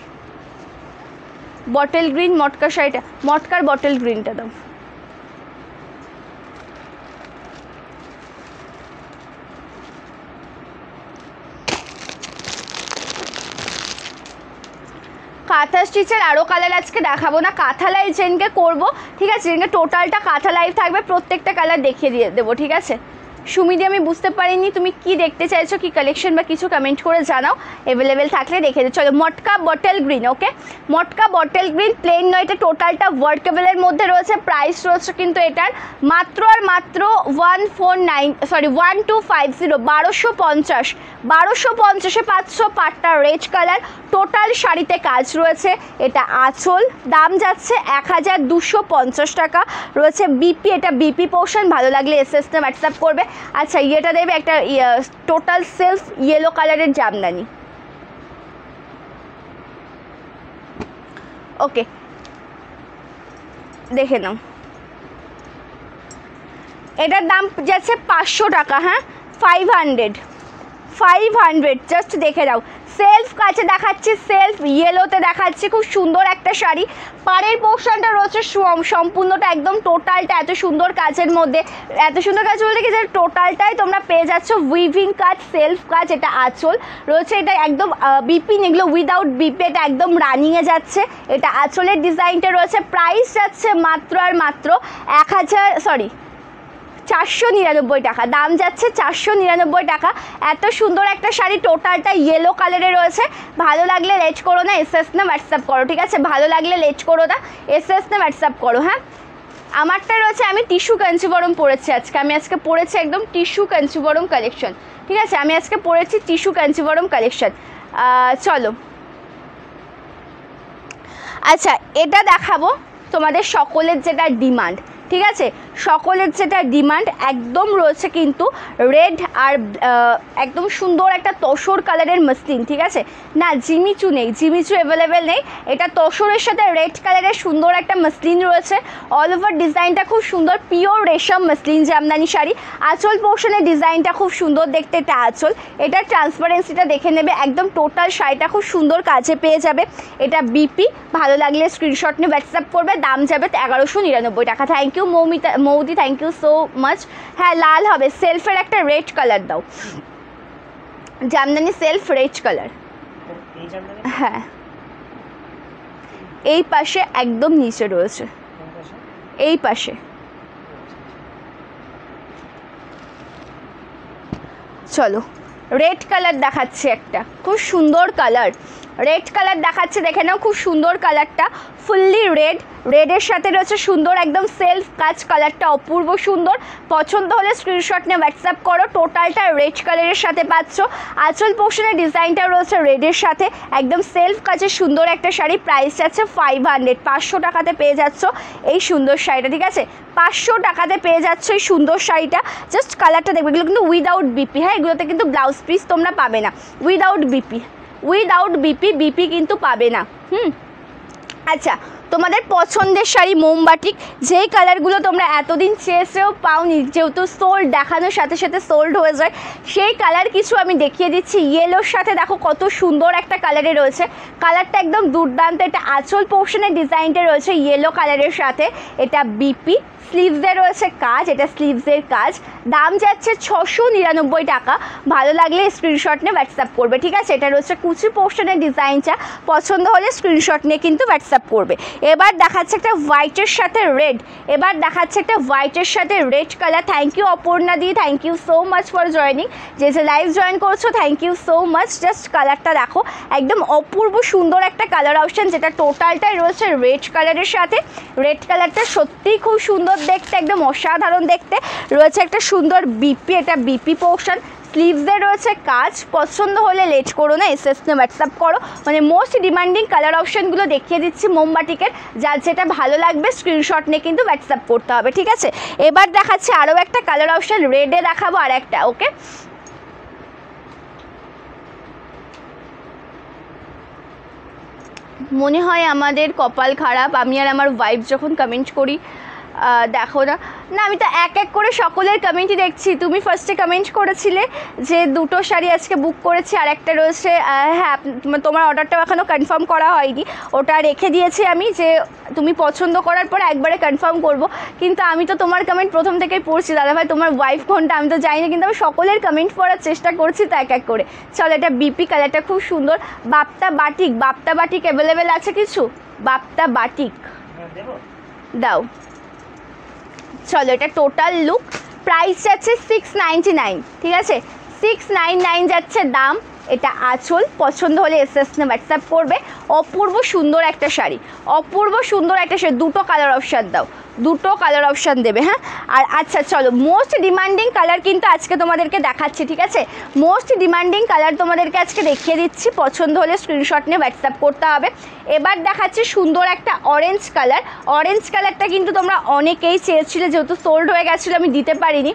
বটল গ্রিন মটকা শাড়িটা, মটকার বটল গ্রিনটা দাও। কাঁথা স্টিচের আরও কালার আজকে দেখাবো না, কাঁথা লাইভ যেদিনকে করবো, ঠিক আছে, যেদিনকে টোটালটা কাঁথা লাইভ থাকবে প্রত্যেকটা কালার দেখিয়ে দিয়ে দেবো, ঠিক আছে। সুমিদি আমি বুঝতে পারিনি তুমি কি দেখতে চাইছো, কি কালেকশন বা কিছু কমেন্ট করে জানাও, অ্যাভেলেবেল থাকলে দেখে দিও। চলো মটকা বটল গ্রিন, ওকে, মটকা বটল গ্রিন প্লেন নয়, এটা টোটালটা ওয়ার্কেবলের মধ্যে রয়েছে। প্রাইস রয়েছে কিন্তু এটার মাত্র আর মাত্র 1250, 1250-এ 500 পাটটা রেড কালার, টোটাল শাড়িতে কাজ রয়েছে। এটা আঁচল, দাম যাচ্ছে 1250 টাকা রয়েছে। বিপি, এটা বিপি পোর্শন, ভালো লাগলে এসএস তে হোয়াটসঅ্যাপ করবে। আচ্ছা ইয়েটা দেবে একটা টোটাল সেলফ ইয়েলো কালারের জামদানি, ওকে দেখে নাও। এটার দাম যাচ্ছে 500 টাকা, হ্যাঁ 500 জাস্ট দেখে নাও। সেলফ কাছে দেখাচ্ছি, সেলফ ইয়েলোতে দেখাচ্ছি, খুব সুন্দর একটা শাড়ি। পাড়ের পোর্শনটা রয়েছে সম্পূর্ণটা একদম টোটালটা এত সুন্দর কাজের মধ্যে, এত সুন্দর কাজ বলতে কি যে টোটালটাই তোমরা পেয়ে যাচ্ছ উইভিং কাজ, সেলফ কাজ। এটা আঁচল রয়েছে, এটা একদম বিপি, এগুলো উইদাউট বিপি, এটা একদম রানিংয়ে যাচ্ছে। এটা আঁচলের ডিজাইনটা রয়েছে। প্রাইস যাচ্ছে মাত্র আর মাত্র 499 টাকা, দাম যাচ্ছে 499 টাকা। এত সুন্দর একটা শাড়ি, টোটালটা ইয়েলো কালারে রয়েছে। ভালো লাগলে লেট করো না, এসএস না হোয়াটসঅ্যাপ করো, ঠিক আছে, ভালো লাগলে লেট করো না, এসএস না হোয়াটসঅ্যাপ করো। হ্যাঁ আমারটা রয়েছে, আমি টিস্যু কাঞ্চিবরম পরেছি আজকে, আমি আজকে পরেছি একদম টিস্যু কাঞ্চিবরম কালেকশন, ঠিক আছে, আমি আজকে পরেছি টিস্যু কাঞ্চিবরম কালেকশন। চলো আচ্ছা এটা দেখাবো তোমাদের সকলের যেটা ডিমান্ড, ঠিক আছে, সকলের যেটা ডিমান্ড একদম রয়েছে কিন্তু রেড আর একদম সুন্দর একটা তসর কালারের মসলিন, ঠিক আছে, না জিমিচু নেই, জিমিচু অ্যাভেলেবেল নেই। এটা তসরের সাথে রেড কালারের সুন্দর একটা মসলিন রয়েছে। অল ওভার ডিজাইনটা খুব সুন্দর, পিওর রেশম মসলিন জামদানি শাড়ি। আঁচল পোর্শনের ডিজাইনটা খুব সুন্দর দেখতে, এটা আঁচল, এটা ট্রান্সপারেন্সিটা দেখে নেবে। একদম টোটাল শাড়িটা খুব সুন্দর কাজে পেয়ে যাবে। এটা বিপি, ভালো লাগলে স্ক্রিনশট নিয়ে হোয়াটসঅ্যাপ করবে। দাম যাবে 1199 টাকা। থ্যাংক ইউ মৌদি, থ্যাংক ইউ সো মাচ। হ্যাঁ লাল হবে, সেলফের একটা রেড কালার দাও, জামদানি সেলফ রেড কালার। হ্যাঁ এই পাশে একদম নিচে রয়েছে, এই পাশে। চলো রেড কালার দেখাচ্ছে, একটা খুব সুন্দর কালার, রেড কালার দেখাচ্ছে, দেখে নাও খুব সুন্দর কালারটা, ফুললি রেড, রেডের সাথে রয়েছে সুন্দর একদম সেলফ কাজ, কালারটা অপূর্ব সুন্দর। পছন্দ হলে স্ক্রিনশট নিয়ে হোয়াটসঅ্যাপ করো। টোটালটা রেড কালারের সাথে পাচ্ছ। আঁচল পোর্শনের ডিজাইনটা রয়েছে রেডের সাথে, একদম সেলফ কাজের সুন্দর একটা শাড়ি। প্রাইস যাচ্ছে 500 টাকাতে পেয়ে যাচ্ছ এই সুন্দর শাড়িটা, ঠিক আছে, 500 টাকাতে পেয়ে যাচ্ছ এই সুন্দর শাড়িটা। জাস্ট কালারটা দেখবে, এগুলো কিন্তু উইদাউট বিপি, হ্যাঁ এগুলোতে কিন্তু ব্লাউজ পিস তোমরা পাবে না, উইদাউট বিপি, বিপি কিন্তু পাবে না। আচ্ছা তোমাদের পছন্দের শাড়ি মোমবাটিক, যেই কালারগুলো তোমরা এতদিন চেয়েছেও পাওনি, যেহেতু সোল্ড দেখানোর সাথে সাথে সোল্ড হয়ে যায়, সেই কালার কিছু আমি দেখিয়ে দিচ্ছি। ইয়েলোর সাথে দেখো কত সুন্দর একটা কালারে রয়েছে, কালারটা একদম দুর্দান্ত। এটা আঁচল পোর্শনের ডিজাইনটা রয়েছে ইয়েলো কালারের সাথে, এটা বিপি, স্লিভসে রয়েছে কাজ, এটা স্লিভসের কাজ। দাম যাচ্ছে 699 টাকা। ভালো লাগলে স্ক্রিনশট নিয়ে হোয়াটসঅ্যাপ করবে, ঠিক আছে। এটা রয়েছে কুচি পোর্শনের ডিজাইনটা, পছন্দ হলে স্ক্রিনশট নিয়ে কিন্তু হোয়াটসঅ্যাপ করবে। এবার দেখাচ্ছে একটা হোয়াইটের সাথে রেড, এবার দেখাচ্ছে একটা হোয়াইটের সাথে red colour. Thank you Aparna দি, thank you so much for joining. যে লাইভ জয়েন করছো thank you so much. Just কালারটা দেখো, একদম অপূর্ব সুন্দর একটা কালার অপশান, যেটা টোটালটাই রয়েছে রেড কালারের সাথে। রেড কালারটা সত্যিই খুব সুন্দর দেখতে, একদম অসাধারণ দেখতে। রয়েছে একটা সুন্দর বিপি, এটা বিপি পোর্শন, স্লিভসে রয়েছে কাজ। পছন্দ হলে লেট করো না, এসএস নিয়ে হোয়াটসঅ্যাপ করো। মানে মোস্ট ডিমান্ডিং কালার অপশানগুলো দেখিয়ে দিচ্ছি মোমবাটিকের, যার যেটা ভালো লাগবে স্ক্রিনশট নিয়ে কিন্তু হোয়াটসঅ্যাপ করতে হবে, ঠিক আছে। এবার দেখাচ্ছি আরও একটা কালার অপশান, রেডে দেখাবো আর একটা, ওকে। মনে হয় আমাদের কপাল খারাপ, আমি আর আমার ওয়াইফ যখন কমেন্ট করি দেখো না, না আমি তো এক এক করে সকলের কমেন্টই দেখছি। তুমি ফার্স্টে কমেন্ট করেছিলে যে দুটো শাড়ি আজকে বুক করেছি, আর একটা রয়েছে, হ্যাঁ তোমার অর্ডারটাও এখনও কনফার্ম করা হয়নি, ওটা রেখে দিয়েছি আমি, যে তুমি পছন্দ করার পর একবারে কনফার্ম করব। কিন্তু আমি তো তোমার কমেন্ট প্রথম থেকেই পড়ছি দাদাভাই, তোমার ওয়াইফ কোনটা আমি তো জানি না, কিন্তু আমি সকলের কমেন্ট পড়ার চেষ্টা করছি তো এক এক করে। চলো, এটা বিপি কালারটা খুব সুন্দর। Bapta batik, Bapta batik available আছে কিছু? বাপ্তা বাটিক দাও। চলো, এটা টোটাল লুক, প্রাইস যাচ্ছে 699, ঠিক আছে, 699 যাচ্ছে দাম। এটা আঁচল, পছন্দ হলে এসএস নিয়ে হোয়াটসঅ্যাপ করবে। অপূর্ব সুন্দর একটা শাড়ি, অপূর্ব সুন্দর একটা শাড়ি। দুটো কালার অপশান দাও, দুটো কালার অপশান দেবে, হ্যাঁ। আর আচ্ছা চলো, মোস্ট ডিমান্ডিং কালার কিন্তু আজকে তোমাদেরকে দেখাচ্ছি, ঠিক আছে। মোস্ট ডিমান্ডিং কালার তোমাদেরকে আজকে দেখিয়ে দিচ্ছি, পছন্দ হলে স্ক্রিনশট নিয়ে হোয়াটসঅ্যাপ করতে হবে। এবার দেখাচ্ছি সুন্দর একটা অরেঞ্জ কালার। অরেঞ্জ কালারটা কিন্তু তোমরা অনেকেই চেয়েছিলে, যেহেতু সোল্ড হয়ে গেছিলো আমি দিতে পারিনি।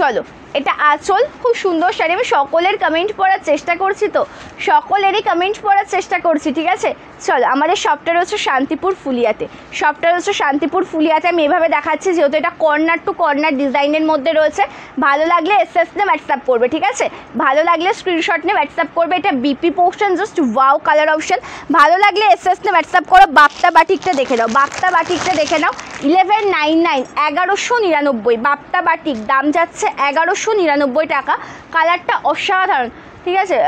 চলো, এটা আঁচল, খুব সুন্দর শাড়ি। আমি সকলের কমেন্ট পড়ার চেষ্টা করছি, তো সকলেরই কমেন্ট পড়ার চেষ্টা করছি, ঠিক আছে। চলো, আমাদের শপটা রয়েছে শান্তিপুর ফুলিয়াতে, শপটা রয়েছে শান্তিপুর ফুলিয়াতে। আমি এভাবে দেখাচ্ছি, যেহেতু এটা কর্নার টু কর্নার ডিজাইনের মধ্যে রয়েছে। ভালো লাগলে এসএস নিয়ে হোয়াটসঅ্যাপ করবে, ঠিক আছে। ভালো লাগলে স্ক্রিনশট নিয়ে হোয়াটসঅ্যাপ করবে। এটা BP portion, just wow colour option. ভালো লাগলে এসএস নিয়ে হোয়াটসঅ্যাপ করো। বাপ্তা বাটিকটা দেখে নাও, বাপ্তা বাটিকটা দেখে নাও। 1199, 1199 বাপ্তা বাটিক, দাম যাচ্ছে 1199 টাকা। কালারটা অসাধারণ, ঠিক আছে।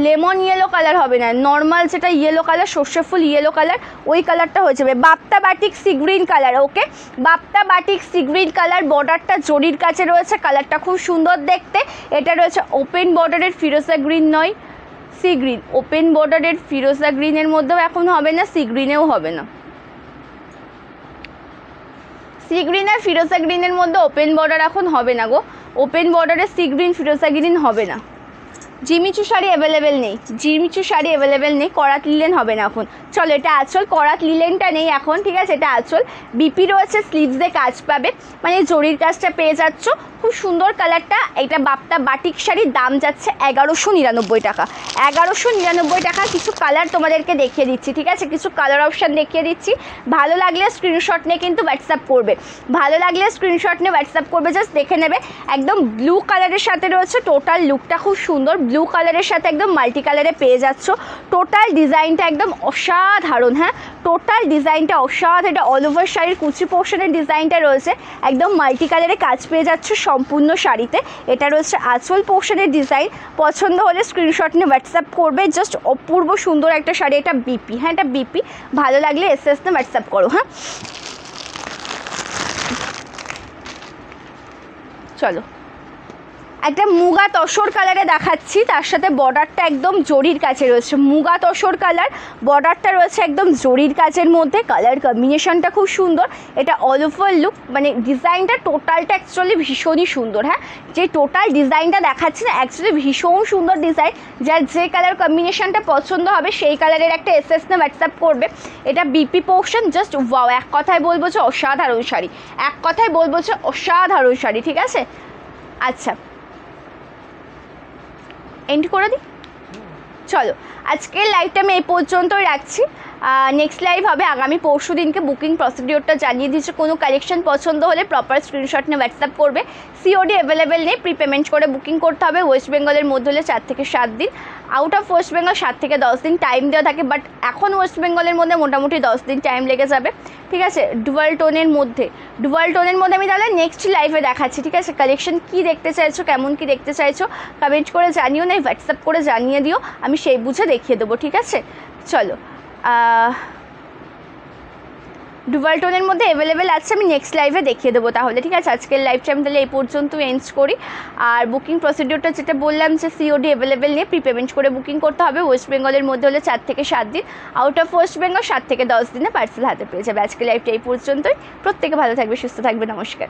লেমন ইয়েলো কালার হবে না, নর্মাল যেটা ইয়েলো কালার, সর্ষে ফুল ইয়েলো কালার, ওই কালারটা হয়ে যাবে। Bapta batik sea green colour, ওকে। Bapta batik sea green colour, বর্ডারটা জরির কাছে রয়েছে, কালারটা খুব সুন্দর দেখতে। এটা রয়েছে ওপেন বর্ডারের ফিরোজা গ্রিন, নয় সি গ্রিন। ওপেন বর্ডারের ফিরোজা গ্রিনের মধ্যেও এখন হবে না, সি গ্রিনেও হবে না। সি গ্রিন আর ফিরোজা গ্রিনের মধ্যে ওপেন বর্ডার এখন হবে না গো। ওপেন বর্ডারে সি গ্রিন ফিরোজা গ্রিন হবে না। জিমিচু শাড়ি অ্যাভেলেবেল নেই, জিমিচু শাড়ি অ্যাভেলেবেল নেই। করাত লিলেন হবে না এখন। চলো, এটা আঁচল, করাত লিলেনটা নেই এখন, ঠিক আছে। এটা আঁচল, বিপি রয়েছে, স্লিভসে কাজ পাবে, মানে জরির কাজটা পেয়ে যাচ্ছ। খুব সুন্দর কালারটা। এটা বাপ্তা বাটিক শাড়ির দাম যাচ্ছে 1199 টাকা। 1199 টাকা। কিছু কালার তোমাদেরকে দেখিয়ে দিচ্ছি, ঠিক আছে, কিছু কালার অপশান দেখিয়ে দিচ্ছি। ভালো লাগলে স্ক্রিনশট নিয়ে কিন্তু হোয়াটসঅ্যাপ করবে, ভালো লাগলে স্ক্রিনশট নিয়ে হোয়াটসঅ্যাপ করবে। জাস্ট দেখে নেবে, একদম ব্লু কালারের সাথে রয়েছে। টোটাল লুকটা খুব সুন্দর, ব্লু কালারের সাথে একদম মাল্টি কালারে পেয়ে যাচ্ছ। টোটাল ডিজাইনটা একদম অসাধারণ, হ্যাঁ, টোটাল ডিজাইনটা অসাধারণ। এটা অল ওভার শাড়ির কুচি পোর্শনের ডিজাইনটা রয়েছে, একদম মাল্টি কালারে কাজ পেয়ে যাচ্ছ সম্পূর্ণ শাড়িতে। এটা রয়েছে আঁচল পোর্শনের ডিজাইন। পছন্দ হলে স্ক্রিনশট নিয়ে হোয়াটসঅ্যাপ করবে। জাস্ট অপূর্ব সুন্দর একটা শাড়ি। এটা বিপি, হ্যাঁ, এটা বিপি। ভালো লাগলে এসএস নিয়ে হোয়াটসঅ্যাপ করো, হ্যাঁ। চলো, একটা মুগা তসর কালারে দেখাচ্ছি, তার সাথে বর্ডারটা একদম জরির কাছে রয়েছে। মুগা তসর কালার, বর্ডারটা রয়েছে একদম জরির কাছের মধ্যে। কালার কম্বিনেশনটা খুব সুন্দর। এটা অল ওভার লুক, মানে ডিজাইনটা টোটালটা অ্যাকচুয়ালি ভীষণই সুন্দর, হ্যাঁ। যে টোটাল ডিজাইনটা দেখাচ্ছি না, অ্যাকচুয়ালি ভীষণ সুন্দর ডিজাইন। যার যে কালার কম্বিনেশনটা পছন্দ হবে সেই কালারের একটা এসএস নিয়ে হোয়াটসঅ্যাপ করবে। এটা বিপি পোর্শন, জাস্ট ওয়াও। এক কথায় বলবো যে অসাধারণ শাড়ি, এক কথায় বলবো যে অসাধারণ শাড়ি, ঠিক আছে। আচ্ছা, এন্ড করে দিই। চলো আজকের লাইভটা আমি এই পর্যন্তই রাখছি। নেক্সট লাইভ হবে আগামী পরশু দিনকে। বুকিং প্রসিডিওরটা জানিয়ে দিচ্ছে, কোনো কালেকশন পছন্দ হলে প্রপার স্ক্রিনশট নিয়ে হোয়াটসঅ্যাপ করবে। সিওডি অ্যাভেলেবেল নেই, প্রিপেমেন্ট করে বুকিং করতে হবে। ওয়েস্ট বেঙ্গলের মধ্যে হলে 4 থেকে 7 দিন, আউট অফ ওয়েস্ট বেঙ্গল 7 থেকে 10 দিন টাইম দেওয়া থাকে, বাট এখন ওয়েস্ট বেঙ্গলের মধ্যে মোটামুটি 10 দিন টাইম লেগে যাবে, ঠিক আছে। ডুয়াল টোনের মধ্যে আমি তাহলে নেক্সট লাইভে দেখাচ্ছি, ঠিক আছে। কালেকশন কি দেখতে চাইছো, কেমন কি দেখতে চাইছো কমেন্ট করে জানিও, না হোয়াটসঅ্যাপ করে জানিয়ে দিও, আমি সেই বুঝে দেখিয়ে দেবো, ঠিক আছে। চলো ডুয়াল টোনের মধ্যে অ্যাভেলেবেল আছে, আমি নেক্সট লাইভে দেখিয়ে দেবো তাহলে, ঠিক আছে। আজকের লাইভটা আমি তাহলে এই পর্যন্ত এন্ড করি। আর বুকিং প্রসিডিওরটা যেটা বললাম যে সিওডি অ্যাভেলেবেল নিয়ে প্রিপেমেন্ট করে বুকিং করতে হবে। ওয়েস্ট বেঙ্গলের মধ্যে হলে 4 থেকে 7 দিন, আউট অফ ওয়েস্ট বেঙ্গল 7 থেকে 10 দিনে পার্সেল হাতে পেয়ে যাবে। আজকের লাইভটা এই পর্যন্তই। প্রত্যেকে ভালো থাকবে, সুস্থ থাকবে, নমস্কার।